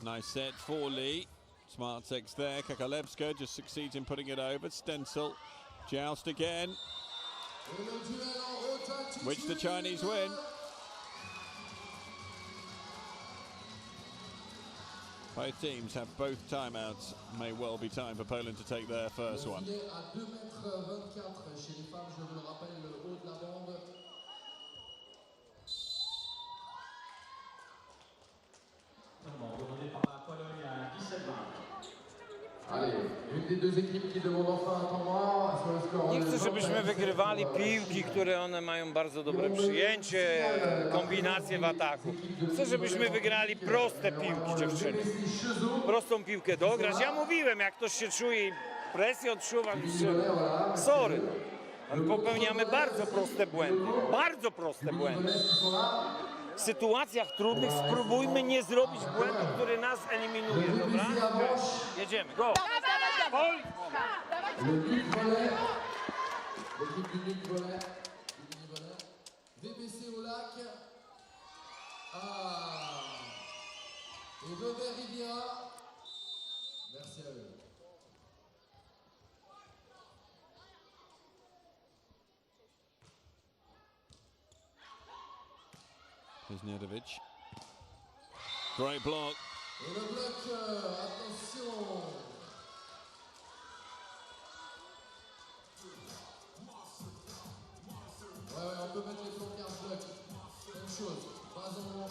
Nice set for Lee. Smartek's there, Kakalevska just succeeds in putting it over. Stencil, joust again, which the Chinese win. Both teams have both timeouts. May well be time for Poland to take their first one.
À 2,24 m chez les femmes, je vous le rappelle, le haut de la bande.
Demandé par la Pologne à 17-20.
Allez, une des deux équipes qui demande enfin un temps mort sur le score.
Nie chcę, żebyśmy wygrywali piłki, które one mają bardzo dobre przyjęcie, kombinacje w ataku. Chcę, żebyśmy wygrali proste piłki, dziewczyny. Prostą piłkę dograć. Ja mówiłem, jak ktoś się czuje i presję odczuwa, sorry. Popełniamy bardzo proste błędy. Bardzo proste błędy. W sytuacjach trudnych spróbujmy nie zrobić błędu, który nas eliminuje, dobra? Jedziemy, go! Volley!
Le mid volley. L'équipe du mid volley. VBC au lac. Et Weber Riviera. Merci à eux.
Kuznedovic. Great block.
Et le bloc, attention. Ouais, on peut mettre les flanqueurs bloc. Même chose. Pas en...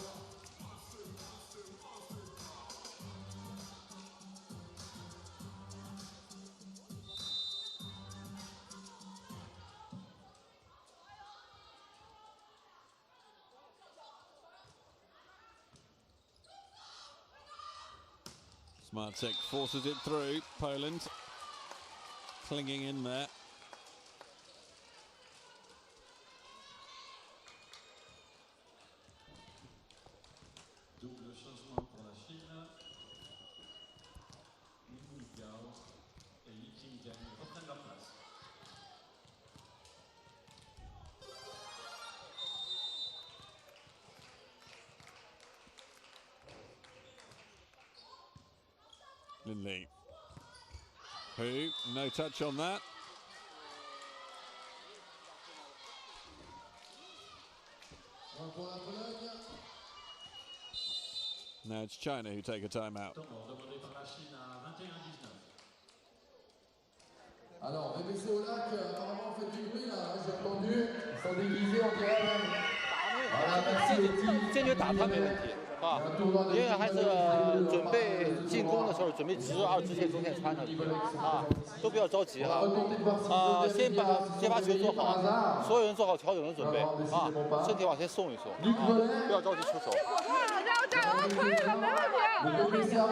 Smartek forces it through. Poland clinging in there.
Double changement pour la Chine. Wu Gao et Li Qingjian reprennent leur place.
in Lee. Who? No touch on that. Now it's China who take a timeout.
Demandé par la Chine à 21-19.
Alors, BBC au lac, apparemment, fait du bruit là, j'ai entendu. Ils sont déguisés en dirait. Voilà, merci les teams.
坚决打他没问题啊，因为还是准备进攻的时候，准备直二支线、中线穿上去啊，都不要着急哈先把球做好，所有人做好调整的准备啊，身体往前送一送，不要着急出手。
加油，可以了，没问题。加油！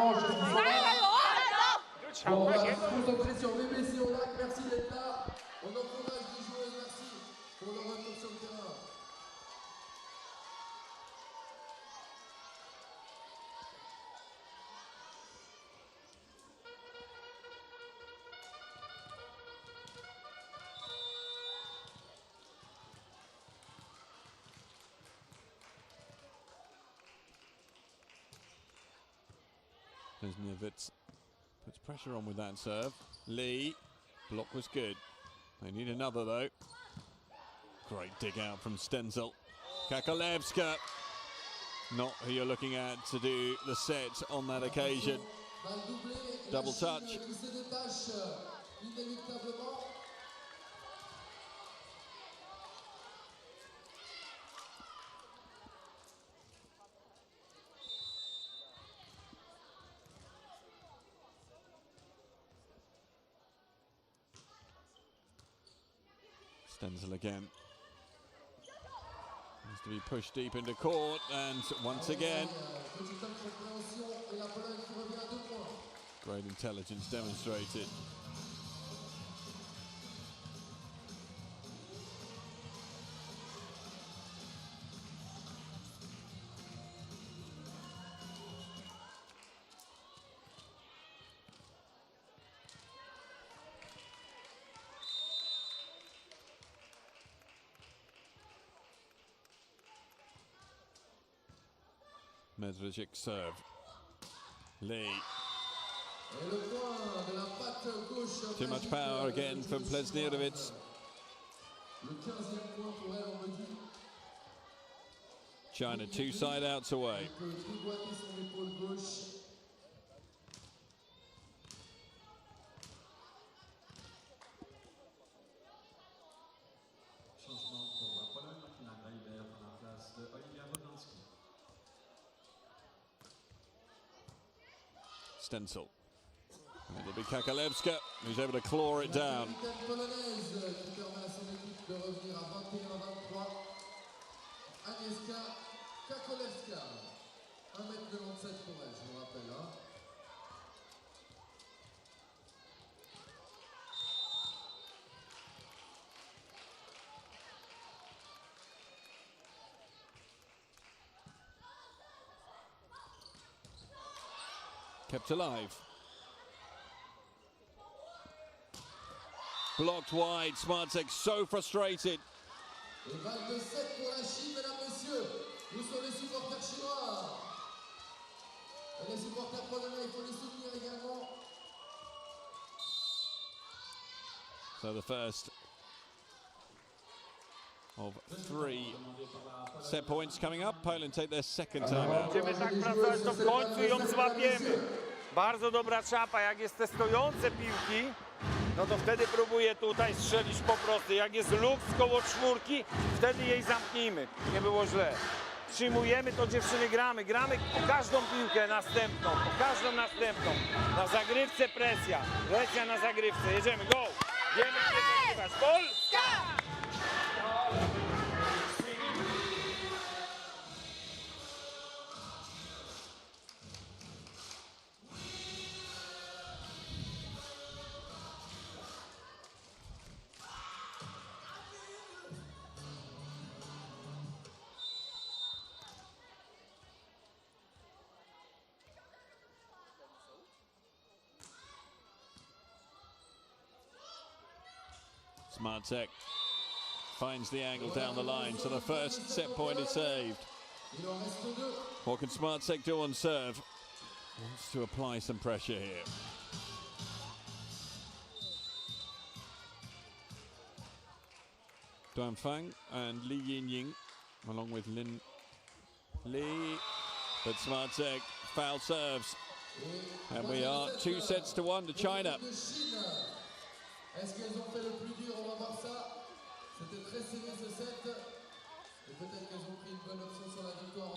On va se concentrer sur BBC au lac, merci d'être là. On encourage les joueuses, merci pour leur retour sur le terrain.
Kuznetsov puts pressure on with that serve. Lee, block was good. They need another though. Great dig out from Stenzel. Kakolevska, not who you're looking at to do the set on that occasion. Double touch. Stenzel again. Needs to be pushed deep into court, and once again, great intelligence demonstrated. Medvedev serve. Lee. Too much power again from Plesnirovic. China 2 side outs away.
Changement pour la Pologne qui n'a pas ouvert à la place de Olivia Wodanski.
Stenzel. And it'll be Kakolevska who's able to claw it down.
Kakolevska, 1m97 pour elle, je vous rappelle. Hein.
Kept alive. Blocked wide. Smartek so frustrated.
Et balle de 7 pour la Chine, mesdames, messieurs. Où sont les supporters chinois? Et les supporters polonais, il faut les soutenir également.
So the first of 3 set points coming up. Poland take their second time out.
Będziemy tak pracować, to w końcu ją złapiemy. Bardzo dobra czapa, jak jest te stojące piłki, no to wtedy próbuję tutaj strzelić po prostu. Jak jest luks koło czwórki, wtedy jej zamknijmy. Nie było źle. Przyjmujemy to, dziewczyny, gramy po każdą piłkę następną, po każdą następną. Na zagrywce presja, presja na zagrywce, jedziemy, go! Wiemy, gdzie wygrywać. Polska!
Smartek finds the angle down the line, so the first set point is saved. What can Smartek do on serve? wants to apply some pressure here. Duan Fang and Li Yinying, along with Lin Li. But Smartek foul serves. And we are 2-1 to China.
Est-ce qu'elles ont fait le plus dur? On va voir ça. C'était très serré ce set. Et peut-être qu'elles ont pris une bonne option sur la victoire.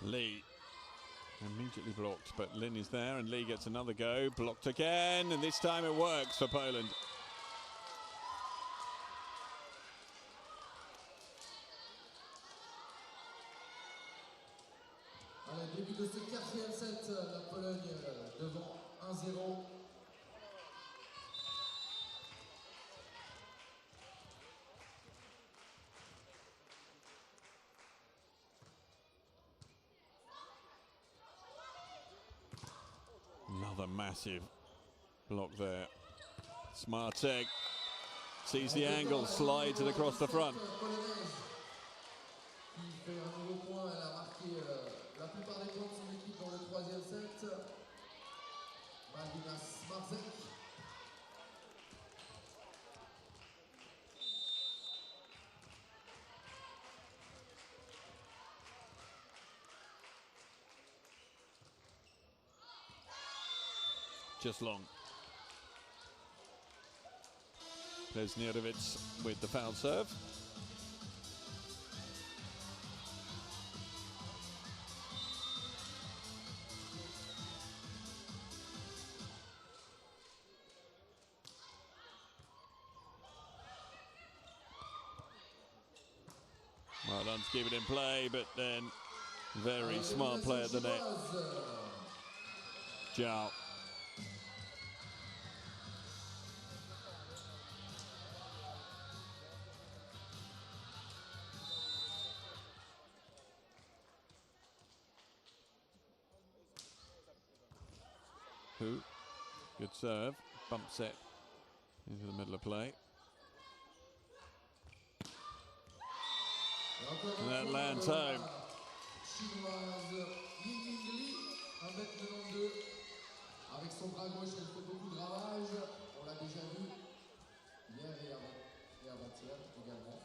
Lee immediately blocked, but Lin is there and Lee gets another go. Blocked again, and this time it works for Poland.
Allez, début de ce quatrième set, la Pologne devant 1-0.
Another massive block there. Smartek sees the angle, slides it across the front.
Qui fait un nouveau point, elle a marqué la plupart des points de son équipe dans le troisième set. Malvina Smartek.
Just long. Plesnirovic with the foul serve. Well done to keep it in play, but then very smart play at the net. Zhao. Good serve, bump set into the middle of play. And that lands home.
Chinoise Ying, 1m92. Avec son bras gauche, elle fait beaucoup de ravages. On l'a déjà vu hier et avant-hier également.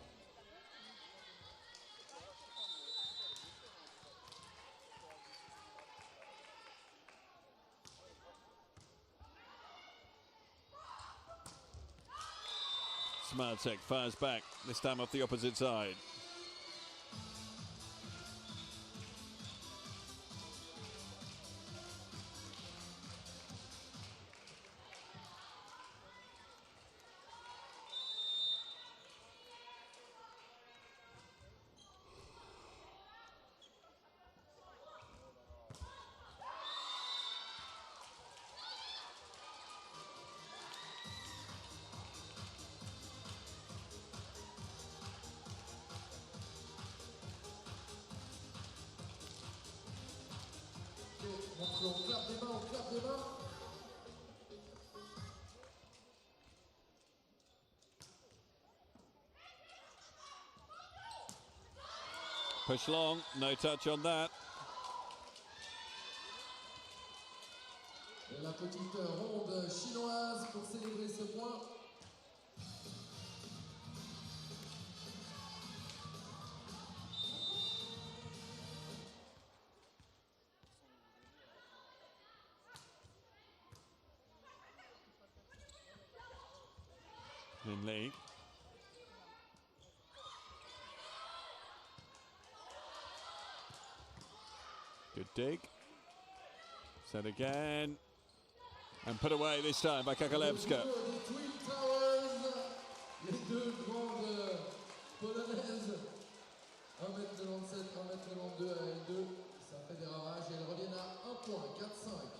Smartek fires back, this time off the opposite side.
Montreux, on clappe des mains, on clappe des mains.
Push long, no touch on that.
Et la petite ronde chinoise pour célébrer ce point.
In league. Good dig. Set again. And put away this time by Kakalevska.
Les Twin Towers, les deux grandes polonaises. 1m97, 1m92 à L2. Ça fait des ravages et elles reviennent à 1 point, 4-5.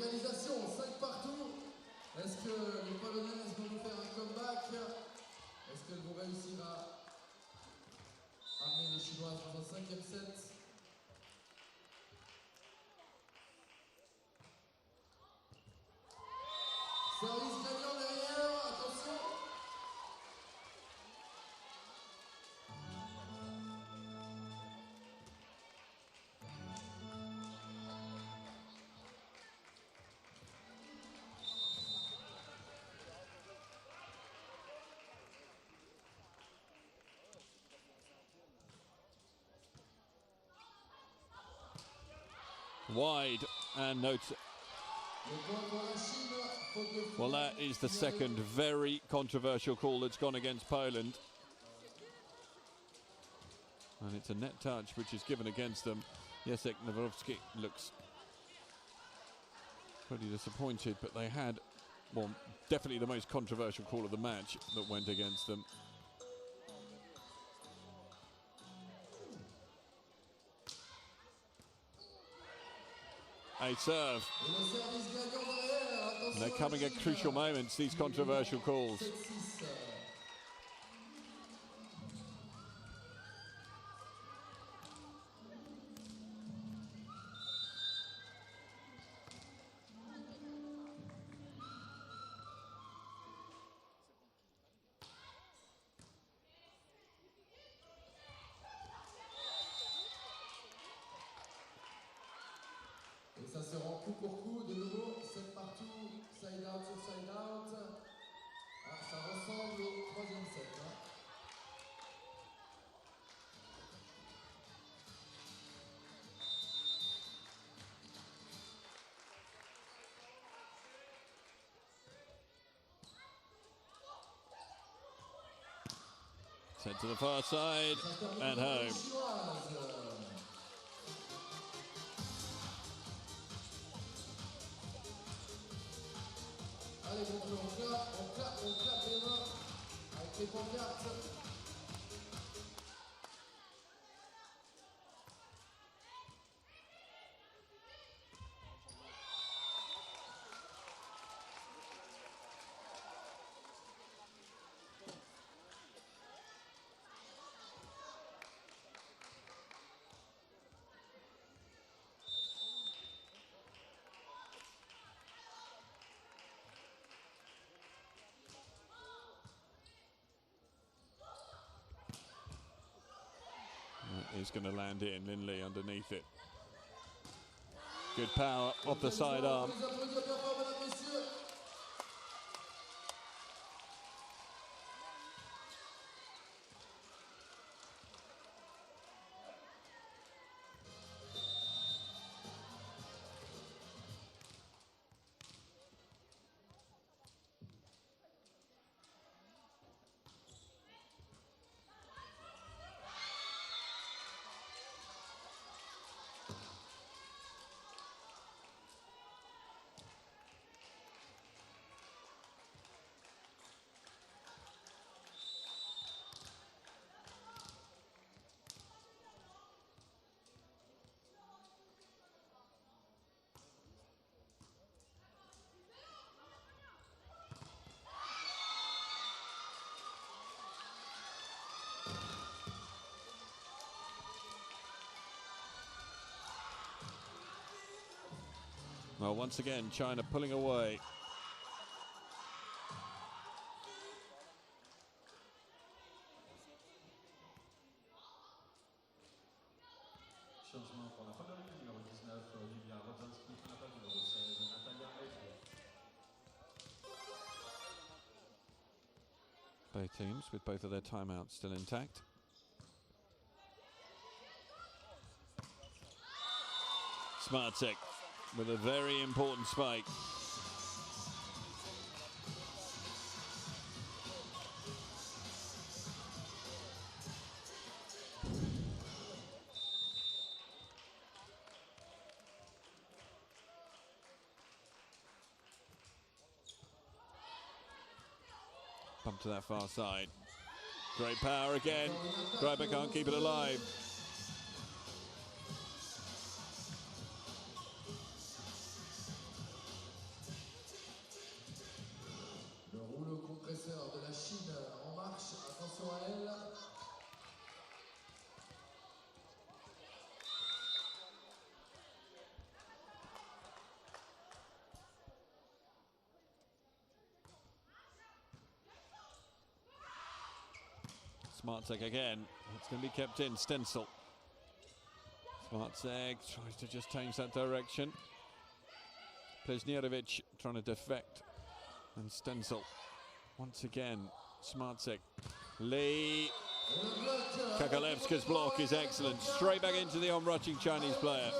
Égalisation, 5 partout. Est-ce que les Polonaises vont nous faire un comeback? Est-ce qu'elles vont réussir à amener les Chinoises dans un 5e set? Service gagnant derrière, attention.
Wide and notes. Well, that is the second very controversial call that's gone against Poland. And it's a net touch which is given against them. Jacek Nawrowski looks pretty disappointed, but they had, well, definitely the most controversial call of the match that went against them. A serve. And they're coming at crucial moments, these controversial calls.
Et ça se rend coup pour coup, de nouveau, 7 partout, side out sur side out. Ah, ça ressemble au 3e set. Hein.
Sent to the far side and home.
Allez, Montreux, on clappe les mains avec les pancartes.
He's going to land it in Lindley underneath it. Good power off the side arm. Well, once again, China pulling away.
Changement pour la Pologne, numéro 19, Olivia Rodzinski, à la place du numéro 16, Natalia Eifel.
Both teams with both of their timeouts still intact. Smartek with a very important spike. Bump to that far side. Great power again. Greiber can't keep it alive. Smartsek again. It's going to be kept in. Stencil. Smartsek tries to just change that direction. Plesnirovic trying to defect. And Stencil. Once again, Smartsek. Lee. Kakalevska's block is excellent. Straight back into the on-rushing Chinese player.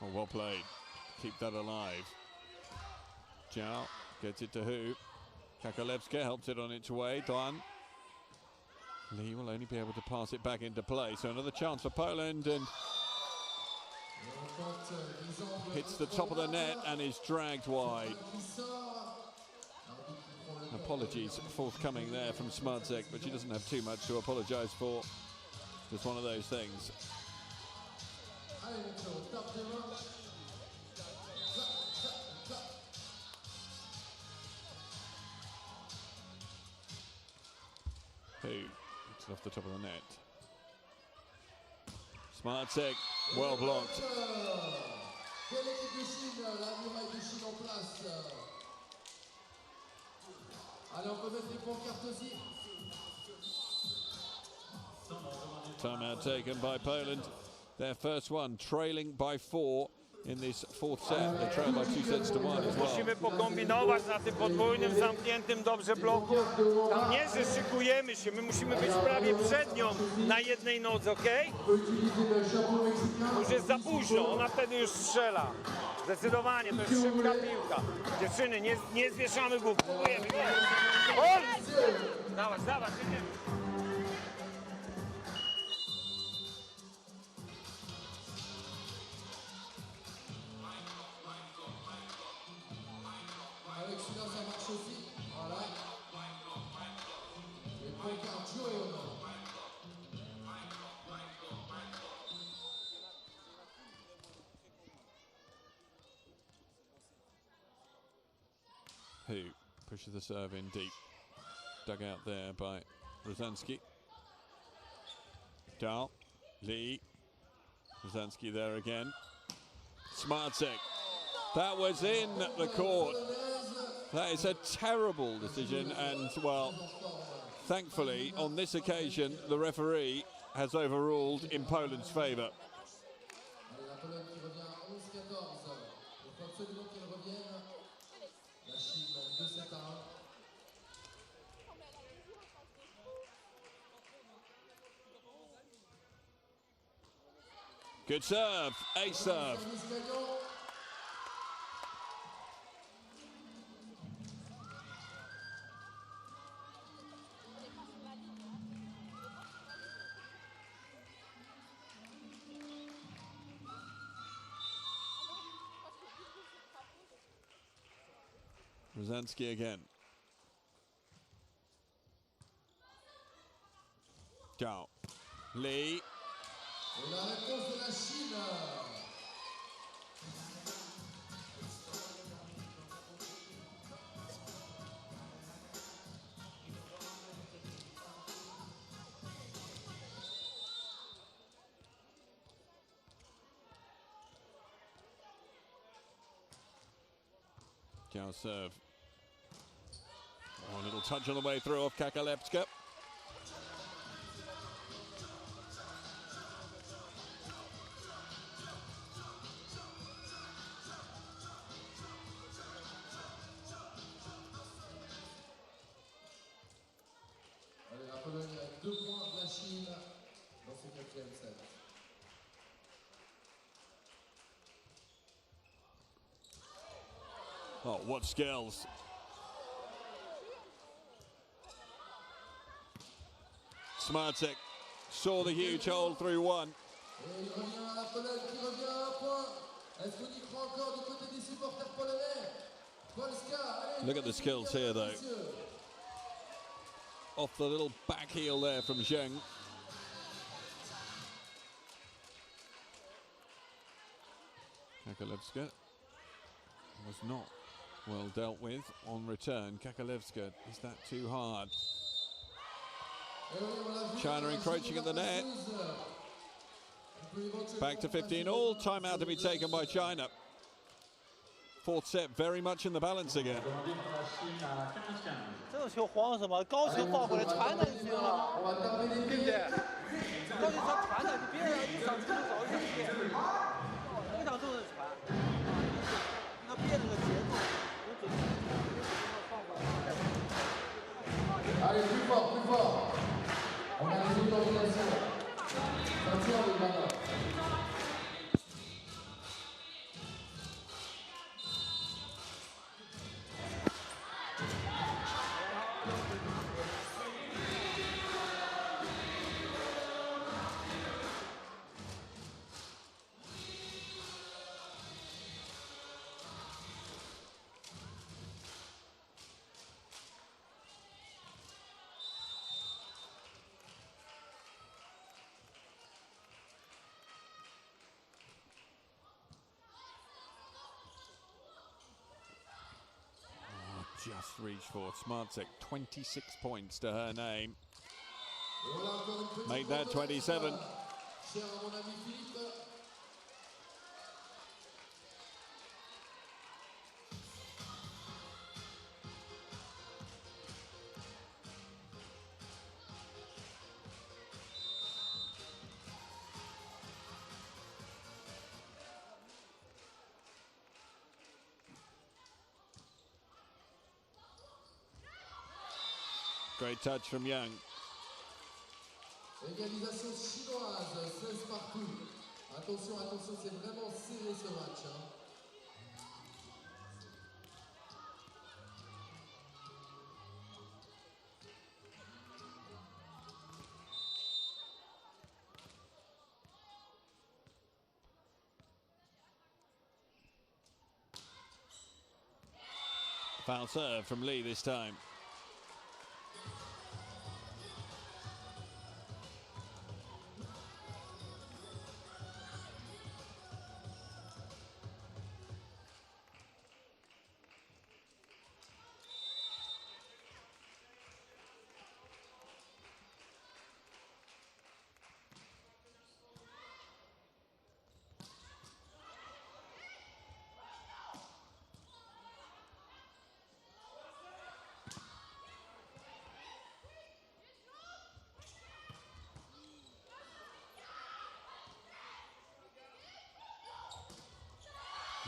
Oh, well played. Keep that alive. Zhao gets it to who? Kakalevska helps it on its way. Duan. Lee will only be able to pass it back into play. So another chance for Poland, and hits the top of the net and is dragged wide. Apologies forthcoming there from Smartsek, but she doesn't have too much to apologise for. Just one of those things. Who? It's off the top of the net. Smartsek, well blocked. Timeout taken by Poland. Their first one, trailing by 4 in this fourth set. They trail by 2 sets to 1 as well.
Musimy pokombinować na tym podwójnym, zamkniętym dobrze bloku. Tam nie, że szykujemy się, my musimy być prawie przed nią na jednej nodze, ok? Już jest za późno, ona wtedy już strzela. Zdecydowanie, to jest szybka piłka. Dziewczyny, nie zwieszamy głów, próbujemy, nie. Dawać, dawać, jedziemy.
Who pushes the serve in deep. Dug out there by Rosansky. Dal, Lee, Rosansky there again. Smartsek. That was in the court. That is a terrible decision, and well, thankfully on this occasion the referee has overruled in Poland's favour. Good serve, ace serve. Rosansky again. Zhao. Lee.
La réponse de la Chine.
Zhao serve. Oh, a little touch on the way through off Kakalevska.
Allez, la Pologne a 2 points de la Chine dans ce 4e set.
Oh, what skills. Smartsek saw the huge hole through one.
Et il revient à la Pologne qui revient à un point. Est-ce qu'on y croit encore du côté des supporters polonais? Polska, allez,
Look at the skills here though. Off the little back heel there from Zheng. Kakalevska was not well dealt with on return. Kakalevska, is that too hard? China encroaching at the net. Back to 15 all. Timeout to be taken by China. Fourth set very much in the balance again.
这个球慌什么？高球放回来传上就行了，对不对？高球传传的，你别让一想出手一想变，非常重的传，那变那个节奏，有准确放过来。
Allez, plus fort, plus fort. On a les autorisations. Ceinture de Ghana.
Just reached for Smartsek, 26 points to her name. Made that 27. Great touch from Young.
Égalisation chinoise, 16 partout. Attention, attention, c'est vraiment serré ce match.
Foul serve from Lee this time.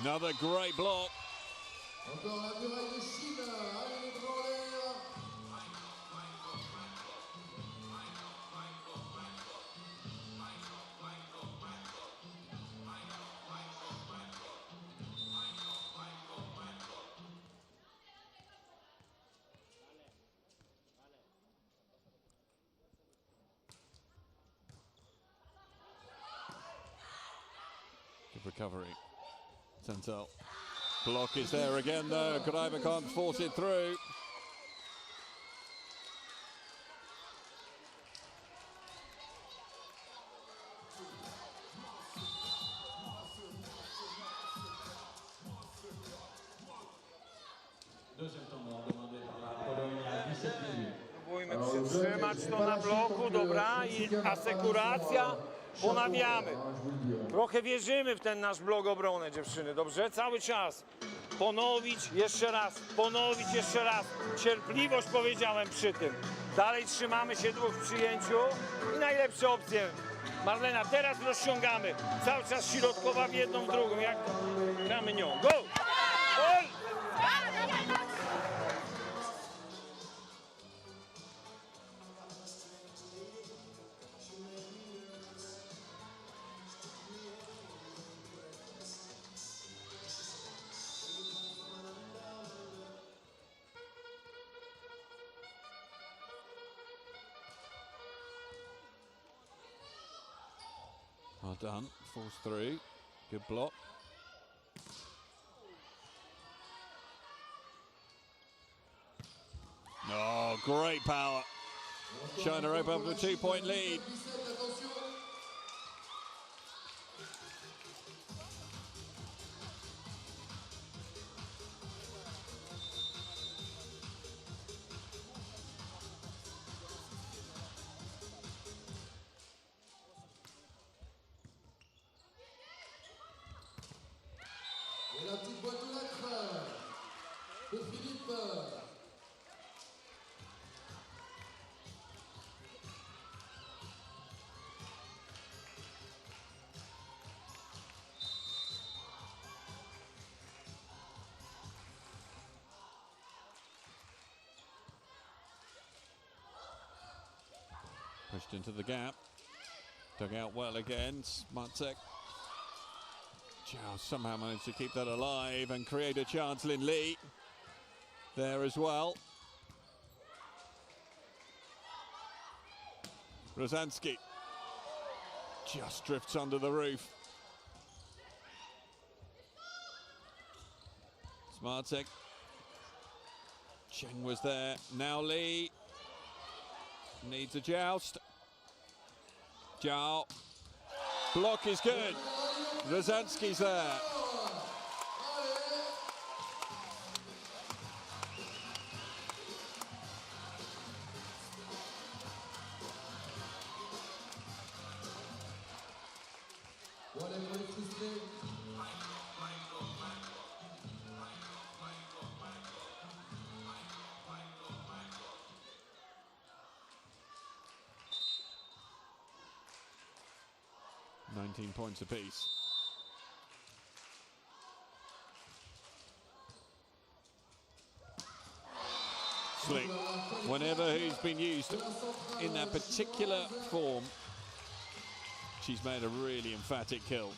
Another great block.
Encore la muraille de Chine. Allez les bras en l'air.
Good recovery. Sentel. Block is there again though. Graiva can't force it through.
Deuxième temps mort demandé par la Pologne à 17 minutes.
Próbujmy przytrzymać to na bloku, dobra, i asekuracja, ponawiamy. Trochę wierzymy w ten nasz blok obrony, dziewczyny, dobrze? Cały czas. Ponowić jeszcze raz. Cierpliwość powiedziałem przy tym. Dalej trzymamy się dwóch w przyjęciu i najlepsze opcje. Marlena, teraz rozciągamy. Cały czas środkowa w jedną, w drugą. Jak gramy nią. Go! Gol!
Well done. Falls through. Good block. Oh, great power. China open up to a 2-point lead.
la petite boîte de lettres de Philippe.
Pushed into the gap. Dug out well again. Smartek. Somehow managed to keep that alive and create a chance. Lin Lee there as well. Rosansky just drifts under the roof. Smartek. Cheng was there. Now Lee needs a joust. Zhao. Block is good. Rosansky's there. Points apiece. Slick. Whenever he's been used in that particular form, she's made a really emphatic kill.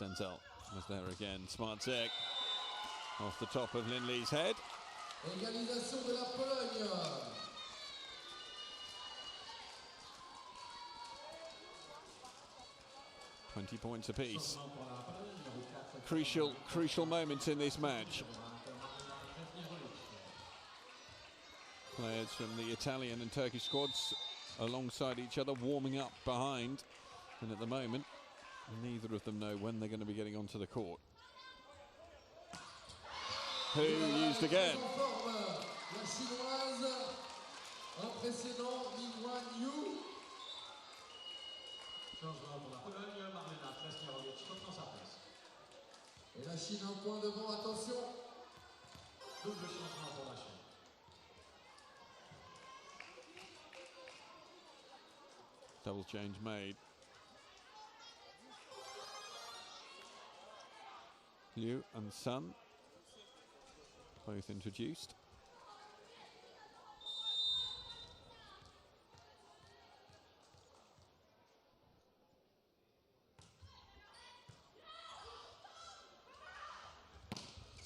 Stenzel was there again. Smartek off the top of Lin Lee's head.
Égalisation de la Pologne.
$20 points apiece. Crucial moments in this match. Players from the Italian and Turkish squads alongside each other, warming up behind. And at the moment, neither of them know when they're going to be getting onto the court. Who used again?
La chinoise, impressionnant, Mingwan Yu.
Changement pour la Pologne, Marlena Kresnierowicz reprend sa place.
Et la Chine un point devant, attention.
Double changement pour la Chine.
Double change made. Liu and Sun both introduced.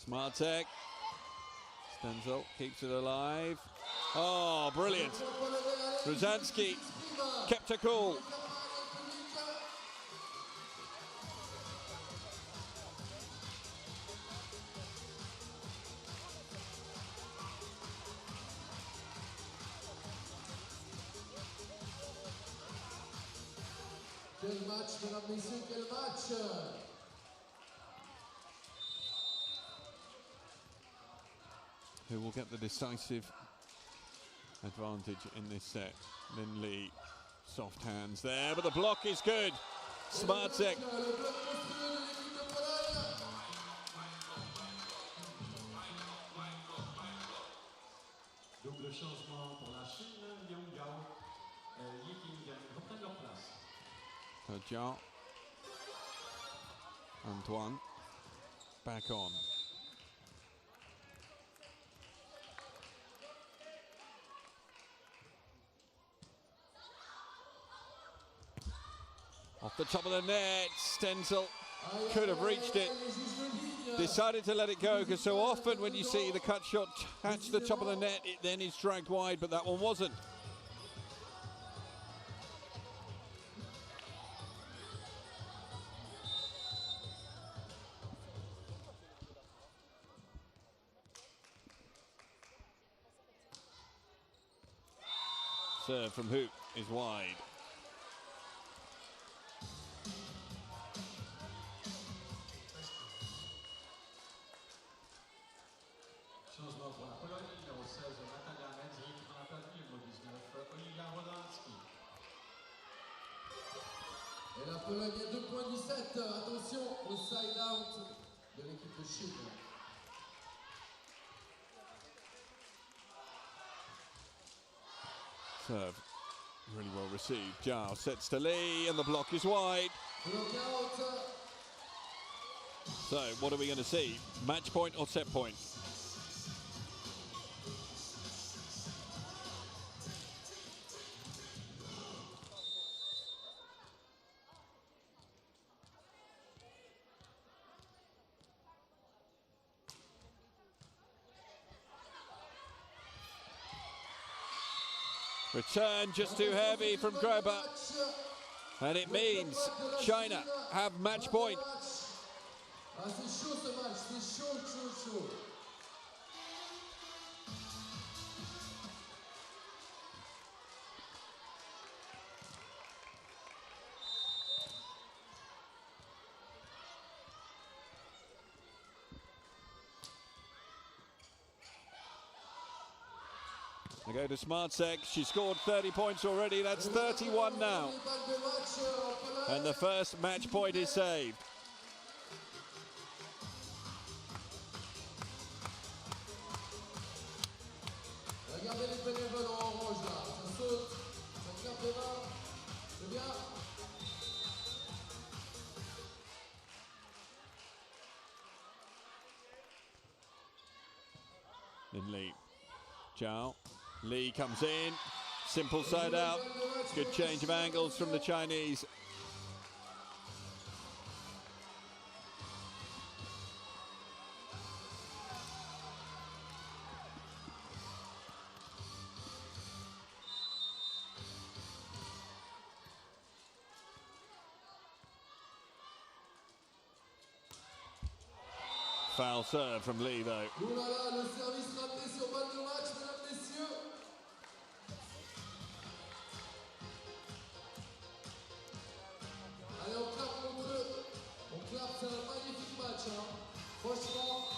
Smartek. Stenzel keeps it alive. Oh, brilliant. Rosansky kept her cool.
Quel match, mesdames, messieurs, quel match!
Who will get the decisive advantage in this set? Lin Lee, soft hands there, but the block is good. Smartek.
Double changement pour la Chine, Liang Yao et Yi Qing reprennent leur place.
Zhao. Antoine back on. Off the top of the net, Stenzel could have reached it. Decided to let it go, because so often when you see the cut shot touch the top of the net, it then is dragged wide, but that one wasn't. Serve from Hoop is wide.
Et la Pologne à 2,17. Attention au side-out de l'équipe de Chine.
Serve really well received. Zhao sets to Lee and the block is wide. So what are we going to see? Match point or set point? Return just too heavy from Grober. And it means China have match point.
Ah, c'est chaud ce match, c'est chaud, chaud, chaud.
They go to Smartsek. She scored 30 points already. That's 31 now. And the first match point is saved.
Regardez les bénévoles en orange là, ça saute, ça clappe les mains, c'est bien.
In Lee. Zhao. Lee comes in. Simple side out. Good change of angles from the Chinese. Foul serve from Lee though.
Ouh là là, le service raté sur balle de match, mesdames, messieurs. Allez, on clappe Montreux. On clappe, c'est un magnifique match. Hein. Franchement.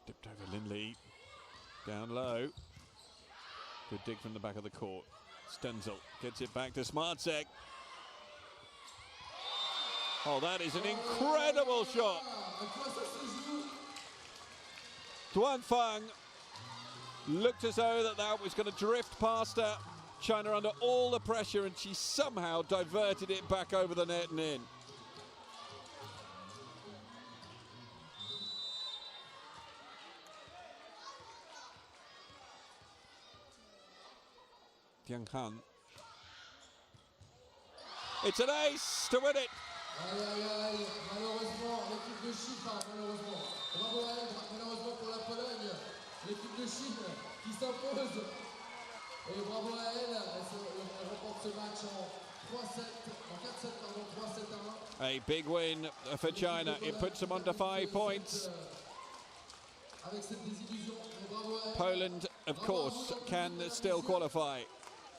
Dipped over Lindley. Down low. Good dig from the back of the court. Stenzel gets it back to Smartsek. Oh, that is an incredible shot. Duan Fang looked as though that was going to drift past her. China under all the pressure, and she somehow diverted it back over the net and in. Yang Han. It's an ace to win it.
Aïe, aïe, aïe, malheureusement, l'équipe de Chine, enfin, malheureusement, bravo à elle, malheureusement pour la Pologne, l'équipe de Chine qui s'impose. Et bravo à elle, elle remporte ce match en 3-7, en 4-7, pardon, 3-7 à 1.
A big win for China. It puts them under 5 points.
Avec cette désillusion, bravo à elle.
Poland, of course, can still qualify.